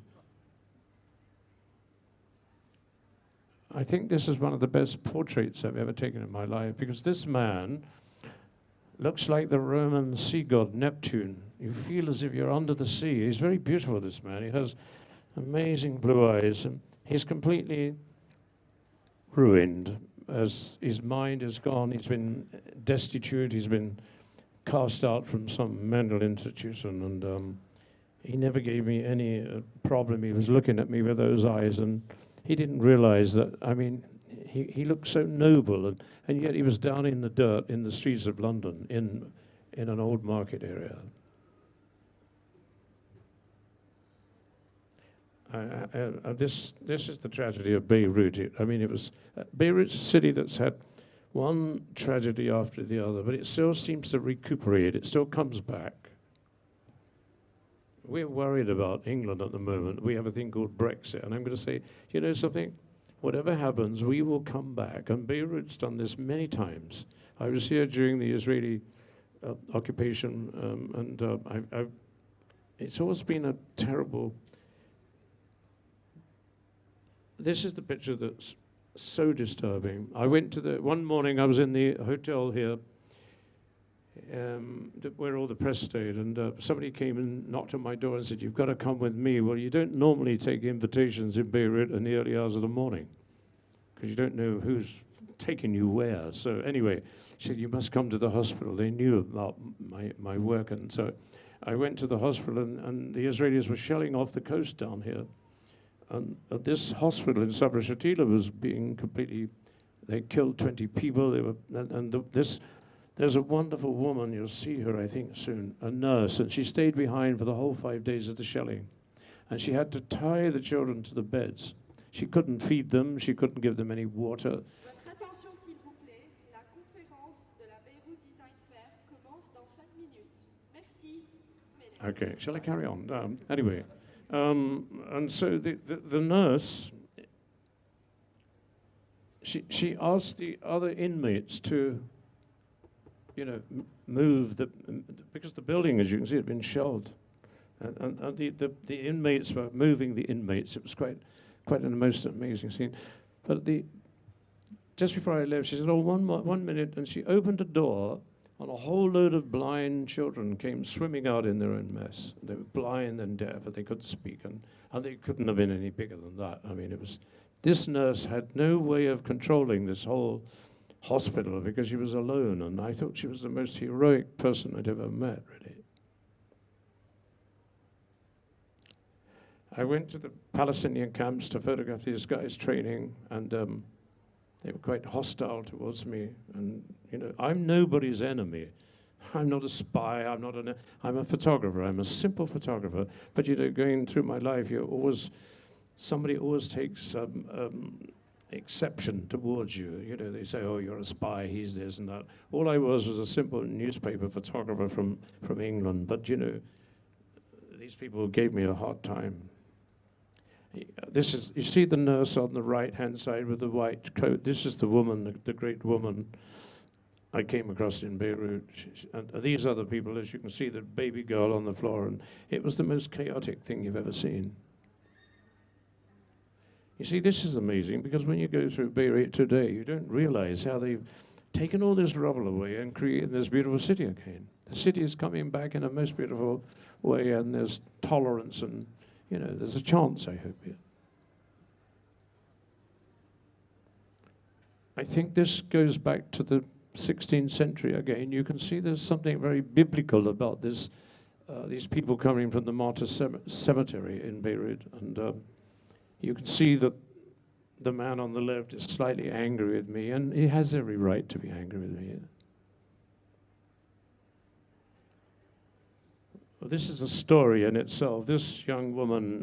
I think this is one of the best portraits I've ever taken in my life, because this man looks like the Roman sea god Neptune. You feel as if you're under the sea. He's very beautiful, this man. He has amazing blue eyes, and he's completely ruined as his mind is gone. He's been destitute. He's been cast out from some mental institution, and he never gave me any problem. He was looking at me with those eyes, and he didn't realize that, he looked so noble, and yet he was down in the dirt in the streets of London, in an old market area. This is the tragedy of Beirut. Beirut's a city that's had one tragedy after the other, but it still seems to recuperate. It still comes back. We're worried about England at the moment. We have a thing called Brexit. And I'm going to say, you know something? Whatever happens, we will come back. And Beirut's done this many times. I was here during the Israeli occupation, and it's always been a terrible... This is the picture that's so disturbing. I went to one morning I was in the hotel here, where all the press stayed, and somebody came and knocked on my door and said, you've got to come with me. Well, you don't normally take invitations in Beirut in the early hours of the morning, because you don't know who's taking you where. So anyway, she said, you must come to the hospital. They knew about my work, and so I went to the hospital, and the Israelis were shelling off the coast down here. And this hospital in Sabra Shatila was being completely, they killed 20 people. They were, there's a wonderful woman, you'll see her, I think, soon, a nurse, and she stayed behind for the whole 5 days of the shelling. And she had to tie the children to the beds. She couldn't feed them, she couldn't give them any water. Votre attention, s'il vous plaît. La conférence de la BEIRUT Design Fair commence dans 5 minutes. Merci. Okay, shall I carry on? Anyway, and so the nurse, she asked the other inmates to, move because the building, as you can see, had been shelled, and the inmates were moving the inmates. It was quite an most amazing scene. But just before I left, she said, "Oh, one minute," and she opened a door, and a whole load of blind children came swimming out in their own mess. They were blind and deaf, and they couldn't speak, and they couldn't have been any bigger than that. This nurse had no way of controlling this whole hospital because she was alone, and I thought she was the most heroic person I'd ever met, really. I went to the Palestinian camps to photograph these guys training, and they were quite hostile towards me. And, I'm nobody's enemy. I'm not a spy. I'm a photographer. I'm a simple photographer. But you know, going through my life, somebody always takes exception towards you. You know, they say, "Oh, you're a spy. He's this and that." All I was a simple newspaper photographer from England. But you know, these people gave me a hard time. You see the nurse on the right-hand side with the white coat. This is the woman, the great woman I came across in Beirut. And these other people, as you can see, the baby girl on the floor. And it was the most chaotic thing you've ever seen. You see, this is amazing, because when you go through Beirut today, you don't realize how they've taken all this rubble away and created this beautiful city again. The city is coming back in a most beautiful way, and there's tolerance, and you know, there's a chance, I hope. Yeah. I think this goes back to the 16th century again. You can see there's something very biblical about this. These people coming from the martyr cemetery in Beirut, and you can see that the man on the left is slightly angry with me, and he has every right to be angry with me. Well, this is a story in itself. This young woman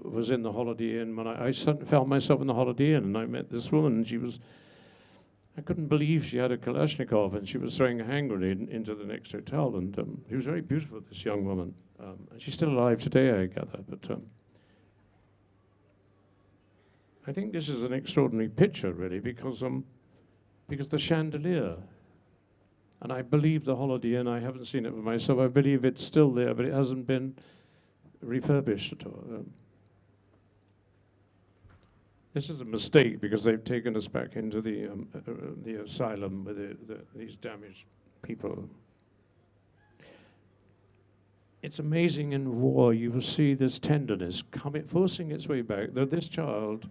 was in the Holiday Inn when I found myself in the Holiday Inn, and I met this woman, and I couldn't believe she had a Kalashnikov, and she was throwing a hand grenade into the next hotel, and she was very beautiful, this young woman. She's still alive today, I gather, but I think this is an extraordinary picture, really, because the chandelier, and I believe the Holiday Inn, I haven't seen it for myself, I believe it's still there, but it hasn't been refurbished at all. This is a mistake, because they've taken us back into the asylum with these damaged people. It's amazing in war, you will see this tenderness forcing its way back. Though this child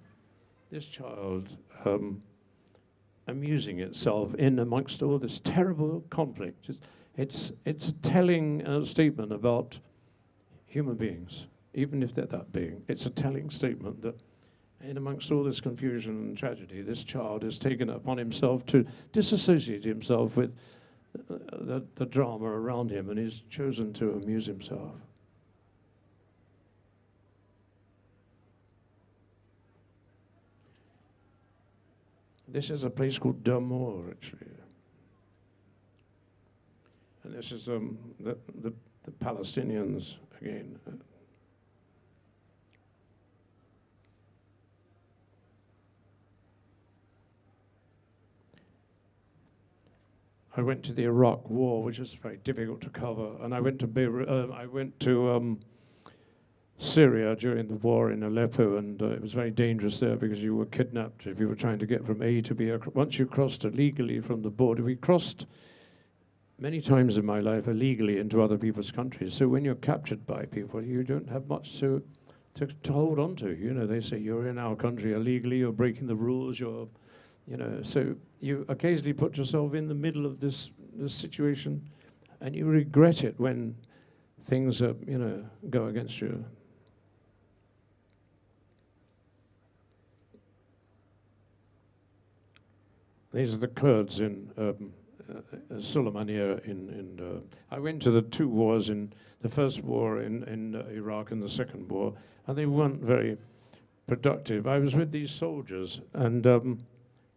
amusing itself in amongst all this terrible conflict. It's a telling statement about human beings, even if they're that big. It's a telling statement that in amongst all this confusion and tragedy, this child has taken it upon himself to disassociate himself with the drama around him, and he's chosen to amuse himself. This is a place called Damour, actually. And this is the Palestinians again. I went to the Iraq War, which is very difficult to cover, and I went to Beirut, I went to Syria during the war in Aleppo, and it was very dangerous there because you were kidnapped if you were trying to get from A to B. Once you crossed illegally from the border, we crossed many times in my life illegally into other people's countries. So when you're captured by people, you don't have much to hold on to. You know, they say you're in our country illegally, you're breaking the rules, so you occasionally put yourself in the middle of this situation, and you regret it when things go against you. These are the Kurds in Suleimania. I went to the two wars, in the first war in Iraq and the second war, and they weren't very productive. I was with these soldiers, and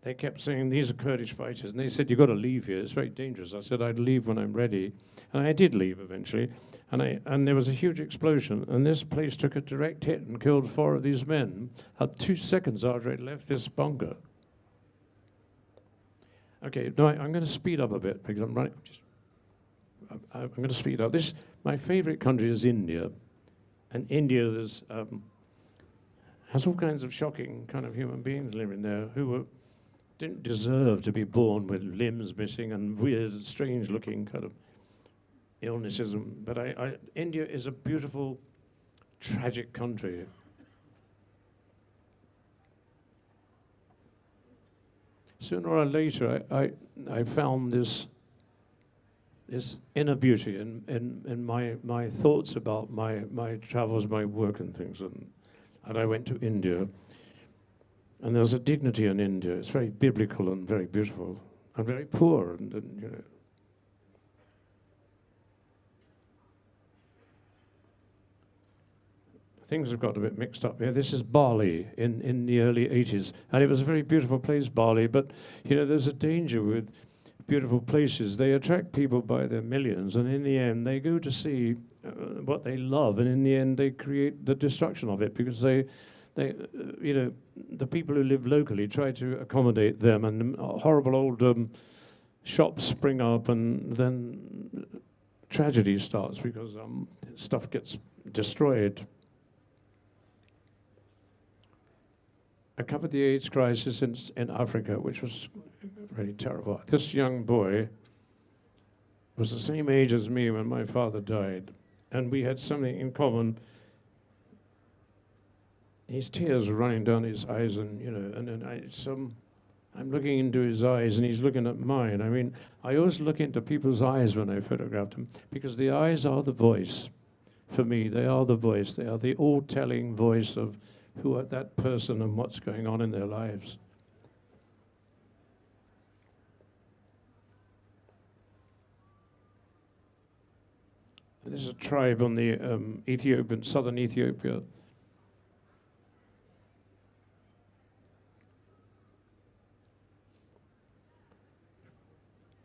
they kept saying, these are Kurdish fighters, and they said, you've got to leave here, it's very dangerous. I said, I'd leave when I'm ready, and I did leave eventually, and there was a huge explosion, and this place took a direct hit and killed 4 of these men 2 seconds after it left this bunker. Okay, no, I'm going to speed up a bit, because I'm running. I'm going to speed up. My favorite country is India, and India has all kinds of shocking kind of human beings living there who didn't deserve to be born with limbs missing and weird, strange-looking kind of illnesses. But India is a beautiful, tragic country. Sooner or later, I found this inner beauty in my thoughts about my travels, my work and things, and I went to India. And there's a dignity in India. It's very biblical and very beautiful, and very poor. And things have got a bit mixed up here. This is Bali in the early 80s. And it was a very beautiful place, Bali. But, you know, there's a danger with beautiful places. They attract people by their millions. And in the end, they go to see what they love. And in the end, they create the destruction of it because they you know, the people who live locally try to accommodate them. And horrible old shops spring up. And then tragedy starts because stuff gets destroyed. I covered the AIDS crisis in Africa, which was really terrible. This young boy was the same age as me when my father died, and we had something in common. His tears were running down his eyes, and you know, and then I'm looking into his eyes, and he's looking at mine. I mean, I always look into people's eyes when I photograph them, because the eyes are the voice. For me, they are the voice. They are the all-telling voice of who are that person and what's going on in their lives. This is a tribe on the southern Ethiopia.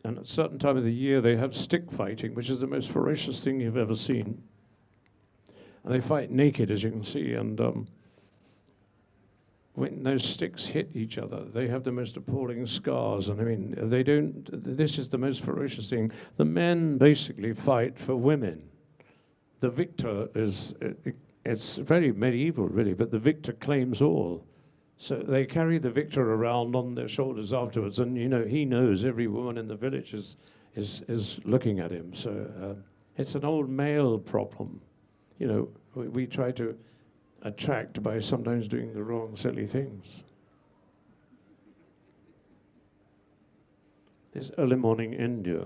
And at a certain time of the year, they have stick fighting, which is the most ferocious thing you've ever seen. And they fight naked, as you can see, and when those sticks hit each other, they have the most appalling scars. And I mean, this is the most ferocious thing. The men basically fight for women. The victor it's very medieval, really, but the victor claims all. So they carry the victor around on their shoulders afterwards, and you know, he knows every woman in the village is looking at him. So it's an old male problem. You know, we try to attract by sometimes doing the wrong, silly things. It's early morning India.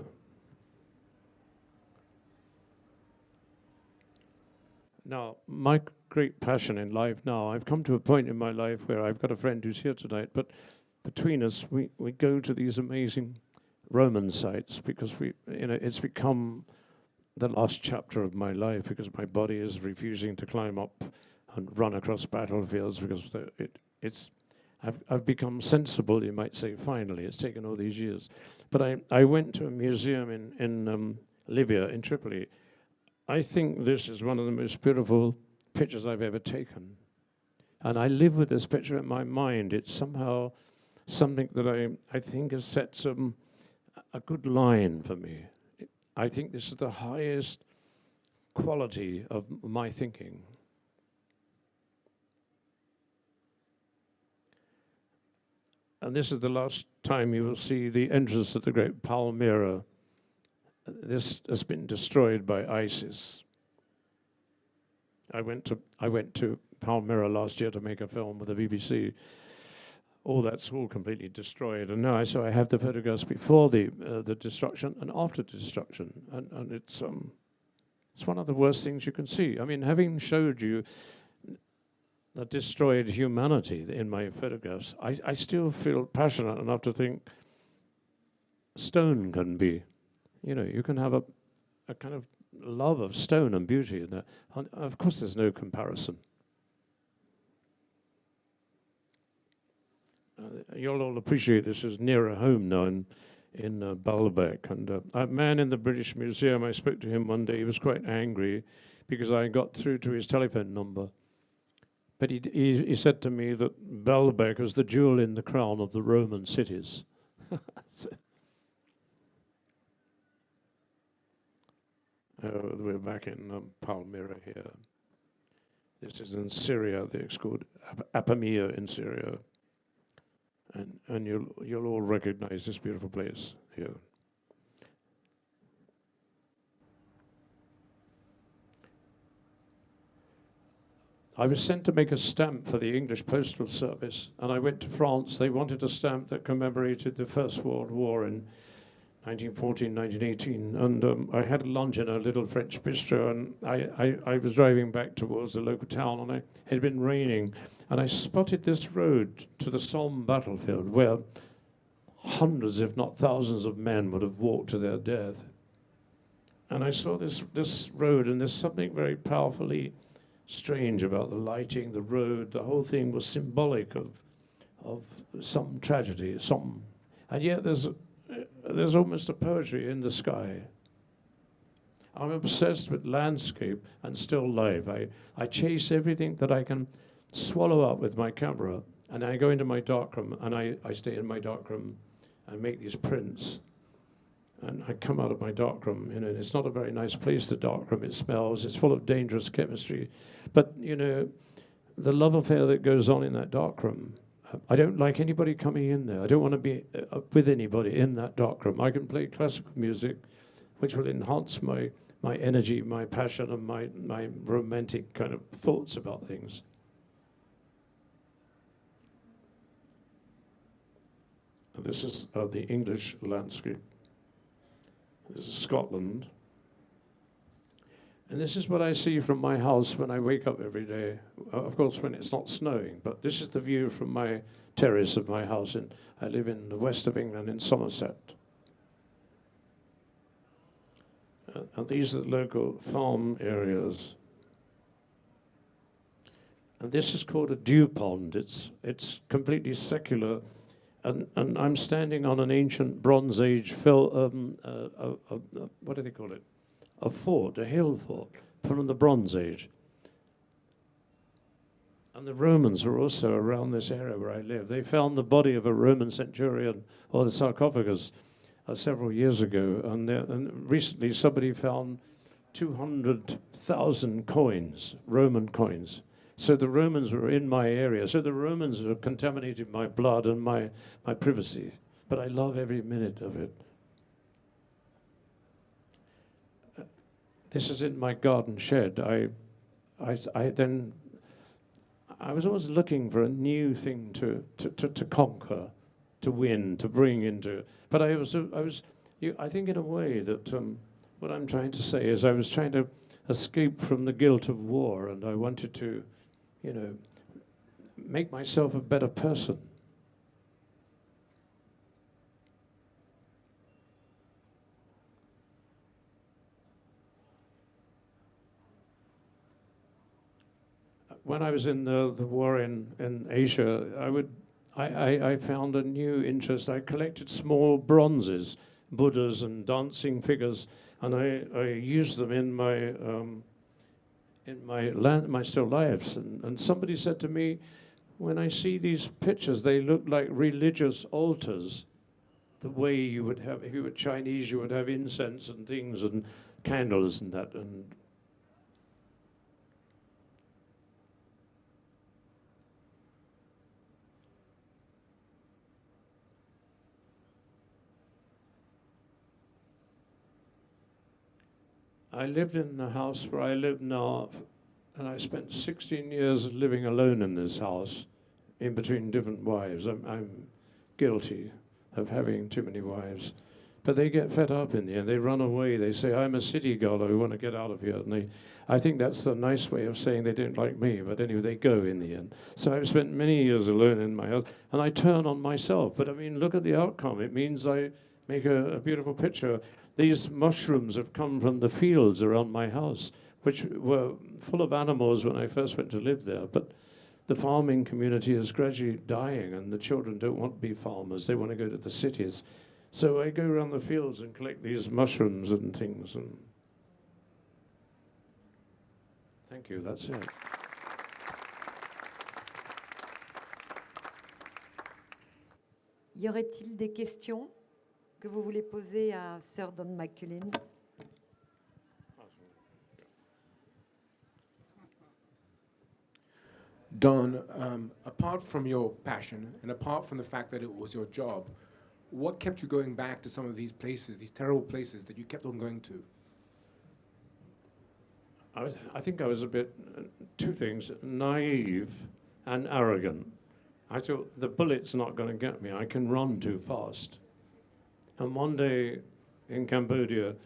Now, my great passion in life now, I've come to a point in my life where I've got a friend who's here tonight, but between us, we go to these amazing Roman sites because it's become the last chapter of my life because my body is refusing to climb up and run across battlefields because I've become sensible, you might say, finally. It's taken all these years. But I went to a museum in Libya, in Tripoli. I think this is one of the most beautiful pictures I've ever taken. And I live with this picture in my mind. It's somehow something that I think has set a good line for me. I think this is the highest quality of my thinking. And this is the last time you will see the entrance to the great Palmyra. This has been destroyed by ISIS. I went to Palmyra last year to make a film with the BBC. That's all completely destroyed. And now I have the photographs before the destruction and after the destruction. And it's one of the worst things you can see. I mean, having showed you the destroyed humanity in my photographs, I still feel passionate enough to think stone can be, you know, you can have a kind of love of stone and beauty in that. And of course, there's no comparison. You'll all appreciate this is nearer home now in Baalbek. And a man in the British Museum, I spoke to him one day, he was quite angry because I got through to his telephone number. But he said to me that Baalbek was the jewel in the crown of the Roman cities. We're back in Palmyra here. This is in Syria. It's called Apamea in Syria. And you'll all recognize this beautiful place here. I was sent to make a stamp for the English Postal Service, and I went to France. They wanted a stamp that commemorated the First World War in 1914, 1918, and I had lunch in a little French bistro, and I was driving back towards the local town, and it had been raining, and I spotted this road to the Somme battlefield where hundreds, if not thousands of men would have walked to their death. And I saw this road, and there's something very powerfully strange about the lighting, the road. The whole thing was symbolic of some tragedy, and yet there's almost a poetry in the sky. I'm obsessed with landscape and still life. I chase everything that I can swallow up with my camera, and I go into my darkroom, and I stay in my darkroom and make these prints. And I come out of my darkroom, and it's not a very nice place, the darkroom. It smells, it's full of dangerous chemistry. But, the love affair that goes on in that darkroom, I don't like anybody coming in there. I don't want to be with anybody in that darkroom. I can play classical music, which will enhance my energy, my passion, and my romantic kind of thoughts about things. This is the English landscape. This is Scotland. And this is what I see from my house when I wake up every day. Of course, when it's not snowing, but this is the view from my terrace of my house. I live in the west of England, in Somerset. And these are the local farm areas. And this is called a dew pond. It's completely secular. And I'm standing on an ancient Bronze Age what do they call it? A fort, a hill fort from the Bronze Age. And the Romans were also around this area where I live. They found the body of a Roman centurion, or the sarcophagus, several years ago. And recently somebody found 200,000 coins, Roman coins. So the Romans were in my area. So the Romans have contaminated my blood and my privacy. But I love every minute of it. This is in my garden shed. I was always looking for a new thing to conquer, to win, to bring into. But I think in a way that what I'm trying to say is I was trying to escape from the guilt of war, and I wanted to, make myself a better person. When I was in the war in Asia, I found a new interest. I collected small bronzes, Buddhas and dancing figures, and I used them in my still lifes. And somebody said to me, when I see these pictures, they look like religious altars. The way you would have, if you were Chinese, you would have incense and things and candles and that. And I lived in the house where I live now, and I spent 16 years living alone in this house, in between different wives. I'm guilty of having too many wives. But they get fed up in the end. They run away. They say, I'm a city girl, I want to get out of here. And I think that's the nice way of saying they don't like me. But anyway, they go in the end. So I've spent many years alone in my house, and I turn on myself. But I mean, look at the outcome. It means I make a beautiful picture. These mushrooms have come from the fields around my house, which were full of animals when I first went to live there. But the farming community is gradually dying, and the children don't want to be farmers. They want to go to the cities. So I go around the fields and collect these mushrooms and things. And thank you, that's it. Y aurait-il des questions que vous voulez poser à Sir Don McCullin? Don, apart from your passion and apart from the fact that it was your job, what kept you going back to some of these places, these terrible places that you kept on going to? I think I was a bit, two things, naive and arrogant. I thought, the bullet's not going to get me. I can run too fast. And one day in Cambodia,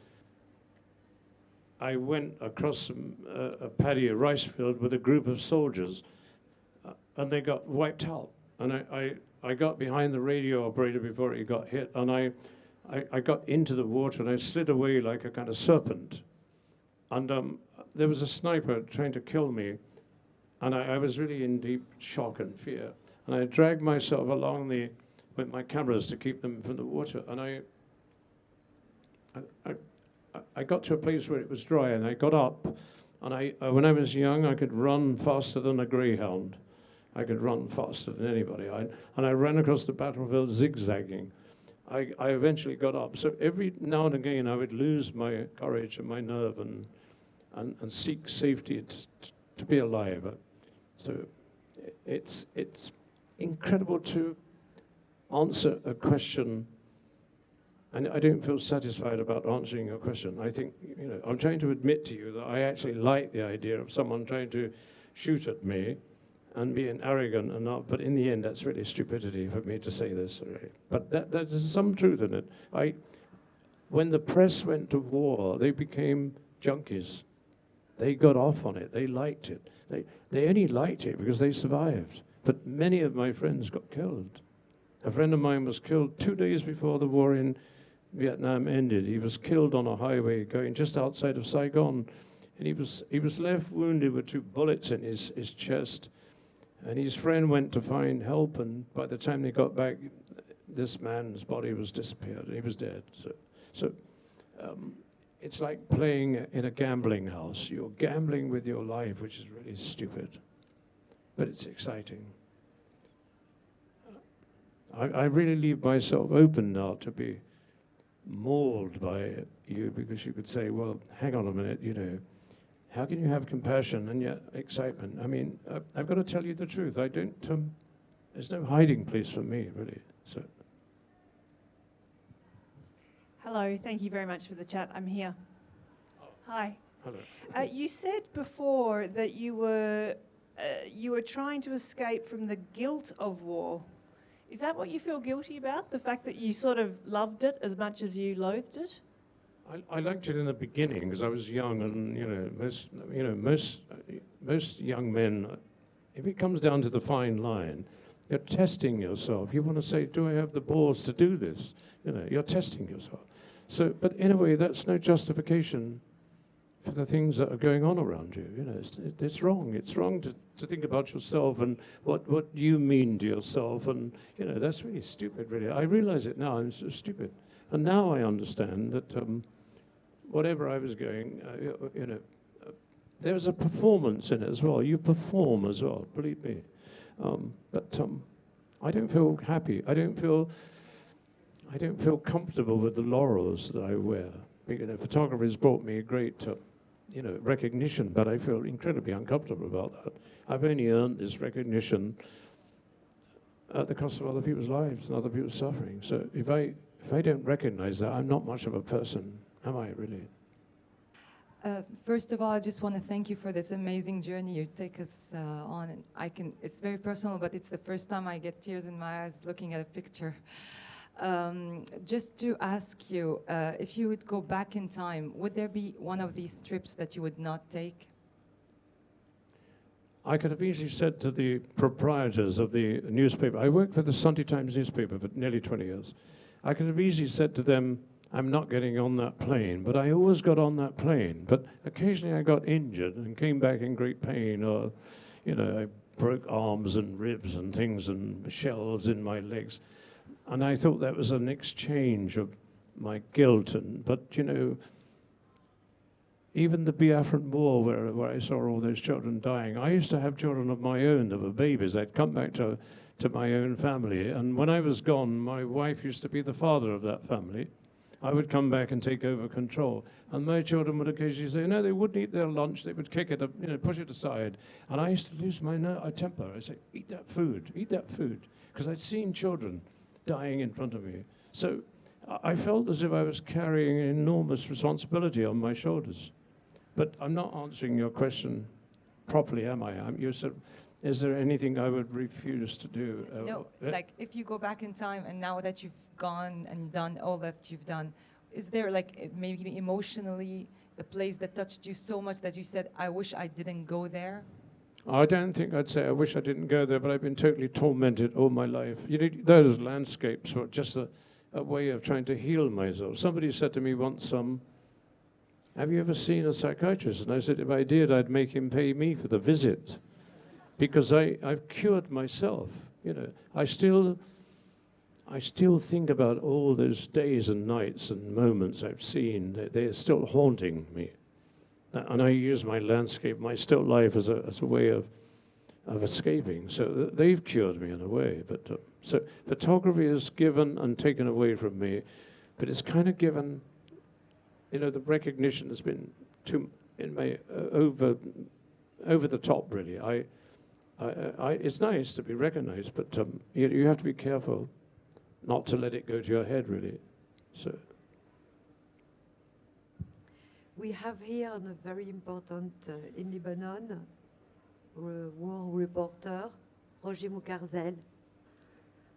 I went across a paddy, a rice field, with a group of soldiers, and they got wiped out. And I got behind the radio operator before he got hit, and I got into the water, and I slid away like a kind of serpent. And there was a sniper trying to kill me, and I was really in deep shock and fear. And I dragged myself along with my cameras to keep them from the water. And I got to a place where it was dry, and I got up. And when I was young, I could run faster than a greyhound. I could run faster than anybody. And I ran across the battlefield zigzagging. I eventually got up. So every now and again, I would lose my courage and my nerve and seek safety to be alive. So it's incredible to answer a question, and I don't feel satisfied about answering your question. I think, I'm trying to admit to you that I actually like the idea of someone trying to shoot at me and being arrogant and not, but in the end, that's really stupidity for me to say this. Really. But there's some truth in it. When the press went to war, they became junkies. They got off on it. They liked it. They only liked it because they survived. But many of my friends got killed. A friend of mine was killed 2 days before the war in Vietnam ended. He was killed on a highway going just outside of Saigon. And he was left wounded with 2 bullets in his chest. And his friend went to find help, and by the time they got back, this man's body was disappeared. He was dead. So it's like playing in a gambling house. You're gambling with your life, which is really stupid, but it's exciting. I really leave myself open now to be mauled by you, because you could say, well, hang on a minute, how can you have compassion and yet excitement? I mean, I've got to tell you the truth. I don't, there's no hiding place for me, really. So. Hello, thank you very much for the chat. I'm here. Hi. Hello. You said before that you were trying to escape from the guilt of war. Is that what you feel guilty about? The fact that you sort of loved it as much as you loathed it? I liked it in the beginning because I was young, and most young men, if it comes down to the fine line, you're testing yourself. You want to say, do I have the balls to do this? You're testing yourself. So, but in a way, that's no justification for the things that are going on around you. It's wrong. It's wrong to think about yourself and what you mean to yourself, and that's really stupid. Really, I realize it now. I'm so stupid, and now I understand that. Whatever I was going, there's a performance in it as well. You perform as well, believe me. But I don't feel happy. I don't feel comfortable with the laurels that I wear. Photographers brought me a great, recognition, but I feel incredibly uncomfortable about that. I've only earned this recognition at the cost of other people's lives and other people's suffering. So if I don't recognize that, I'm not much of a person. Am I really? First of all, I just want to thank you for this amazing journey you take us on. And it's very personal, but it's the first time I get tears in my eyes looking at a picture. Just to ask you, if you would go back in time, would there be one of these trips that you would not take? I could have easily said to the proprietors of the newspaper, I worked for the Sunday Times newspaper for nearly 20 years. I could have easily said to them, I'm not getting on that plane, but I always got on that plane. But occasionally I got injured and came back in great pain, or, I broke arms and ribs and things and shells in my legs. And I thought that was an exchange of my guilt. But even the Biafran War, where I saw all those children dying, I used to have children of my own that were babies. I'd come back to my own family. And when I was gone, my wife used to be the father of that family. I would come back and take over control. And my children would occasionally say, no, they wouldn't eat their lunch. They would kick it, push it aside. And I used to lose my temper. I'd say, eat that food, because I'd seen children dying in front of me. So I felt as if I was carrying an enormous responsibility on my shoulders. But I'm not answering your question properly, am I? You said, is there anything I would refuse to do? No, like if you go back in time and now that you've gone and done all that you've done, is there like maybe emotionally a place that touched you so much that you said, I wish I didn't go there? I don't think I'd say I wish I didn't go there, but I've been totally tormented all my life. Those landscapes were just a way of trying to heal myself. Somebody said to me once, have you ever seen a psychiatrist? And I said, if I did, I'd make him pay me for the visit, because I've cured myself. You know, I still think about all those days and nights and moments I've seen. They're still haunting me. And I use my landscape, my still life as a way of escaping. So they've cured me in a way. But so photography is given and taken away from me, but it's kind of given, you know, the recognition has been over the top, really. It's nice to be recognized, but you have to be careful not to let it go to your head, really. So. We have here a very important in Lebanon war reporter, Roger Mukarzel.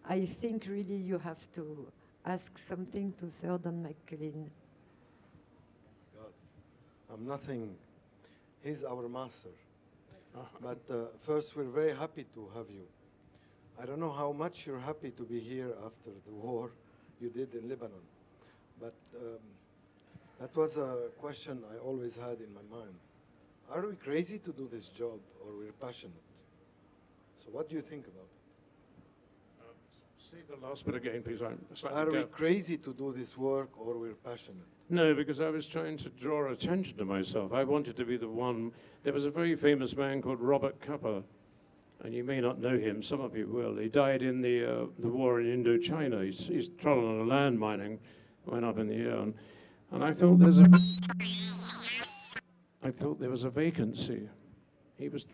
I think really you have to ask something to Sir Don McCullin. God, I'm nothing. He's our master. But first, we're very happy to have you. I don't know how much you're happy to be here after the war you did in Lebanon. But that was a question I always had in my mind. Are we crazy to do this job, or we're passionate? So what do you think about it? Say the last bit again, please. Are we crazy to do this work, or we're passionate? No, because I was trying to draw attention to myself. I wanted to be the one. There was a very famous man called Robert Capa, and you may not know him. Some of you will. He died in the war in Indochina. He's trod on a landmine and went up in the air. And I thought there was a vacancy.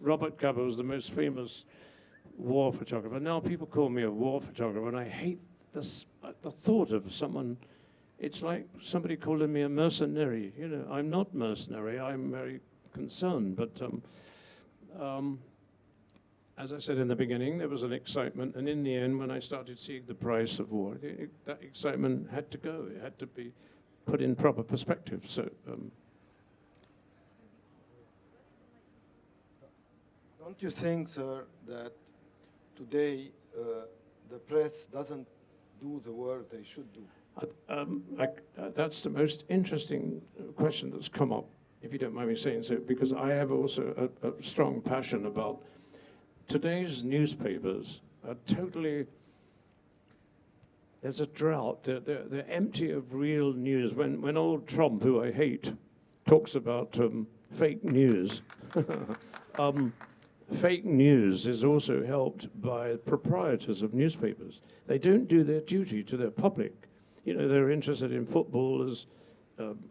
Robert Capa was the most famous war photographer. Now people call me a war photographer, and I hate this, the thought of someone. It's like somebody calling me a mercenary. You know, I'm not mercenary. I'm very concerned. But as I said in the beginning, there was an excitement, and in the end, when I started seeing the price of war, that excitement had to go. It had to be put in proper perspective. So. Don't you think, sir, that today the press doesn't do the work they should do? That's the most interesting question that's come up, if you don't mind me saying so, because I have also a strong passion about today's newspapers are totally, there's a drought, they're empty of real news. When old Trump, who I hate, talks about fake news, fake news is also helped by proprietors of newspapers. They don't do their duty to their public. You know, they're interested in footballers,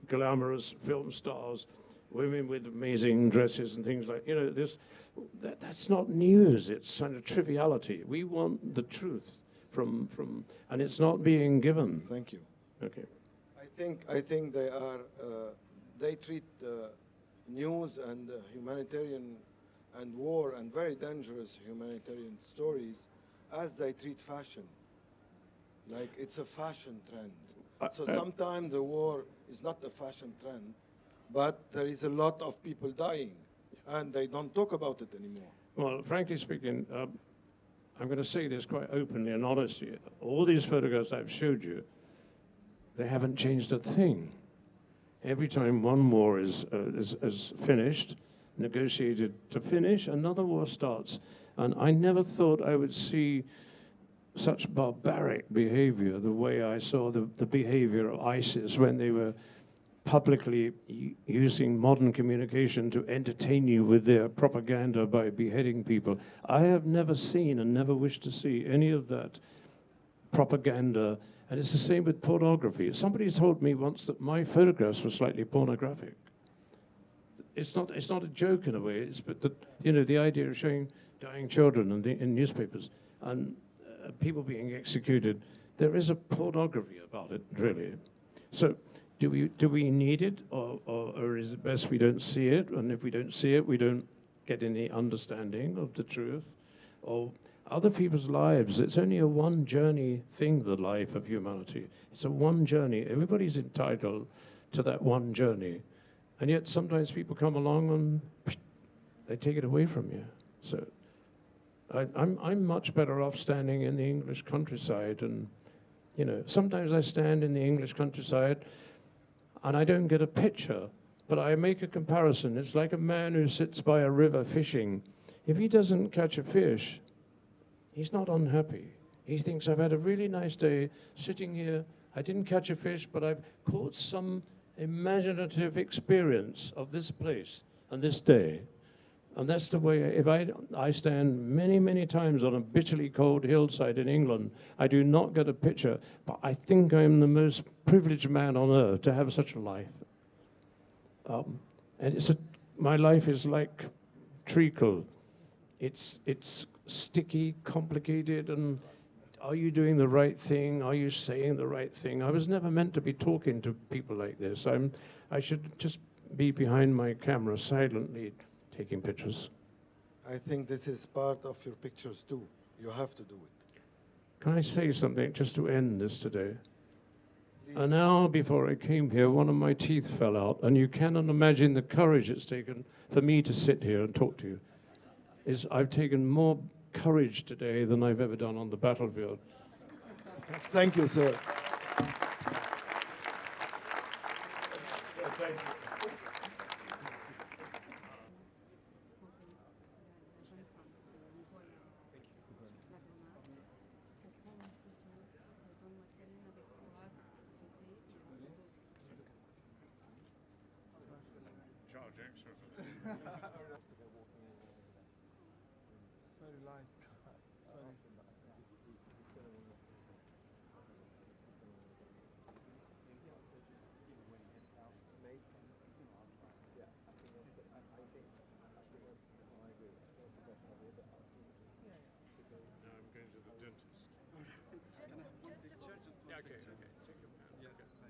glamorous film stars, women with amazing dresses and things like, you know, that's not news, it's kind of triviality. We want the truth from and it's not being given. Thank you. Okay. I think they treat news and humanitarian and war and very dangerous humanitarian stories as they treat fashion. Like it's a fashion trend. So sometimes the war is not a fashion trend, but there is a lot of people dying, and they don't talk about it anymore. Well, frankly speaking, I'm going to say this quite openly and honestly. All these photographs I've showed you, they haven't changed a thing. Every time one war is finished, negotiated to finish, another war starts. And I never thought I would see such barbaric behavior, the way I saw the behavior of ISIS when they were publicly using modern communication to entertain you with their propaganda by beheading people. I have never seen and never wish to see any of that propaganda. And it's the same with pornography. Somebody told me once that my photographs were slightly pornographic. It's not a joke in a way, but the idea of showing dying children in newspapers and people being executed, there is a pornography about it, really. So do we need it, or is it best we don't see it? And if we don't see it, we don't get any understanding of the truth or other people's lives. It's only a one journey thing, the life of humanity. It's a one journey. Everybody's entitled to that one journey. And yet sometimes people come along and they take it away from you. So I'm much better off standing in the English countryside. And, you know, sometimes I stand in the English countryside and I don't get a picture But I make a comparison. It's like a man who sits by a river fishing. If he doesn't catch a fish, he's not unhappy. He thinks, I've had a really nice day sitting here. I didn't catch a fish, but I've caught some imaginative experience of this place and this day. And that's the way, if I stand many, many times on a bitterly cold hillside in England, I do not get a picture, but I think I'm the most privileged man on earth to have such a life. And my life is like treacle. It's sticky, complicated, and are you doing the right thing? Are you saying the right thing? I was never meant to be talking to people like this. I should just be behind my camera silently taking pictures. I think this is part of your pictures too. You have to do it. Can I say something just to end this today? An hour before I came here, one of my teeth fell out, and you cannot imagine the courage it's taken for me to sit here and talk to you. I've taken more courage today than I've ever done on the battlefield. Thank you, sir. I'm going to the dentist. Yeah, okay.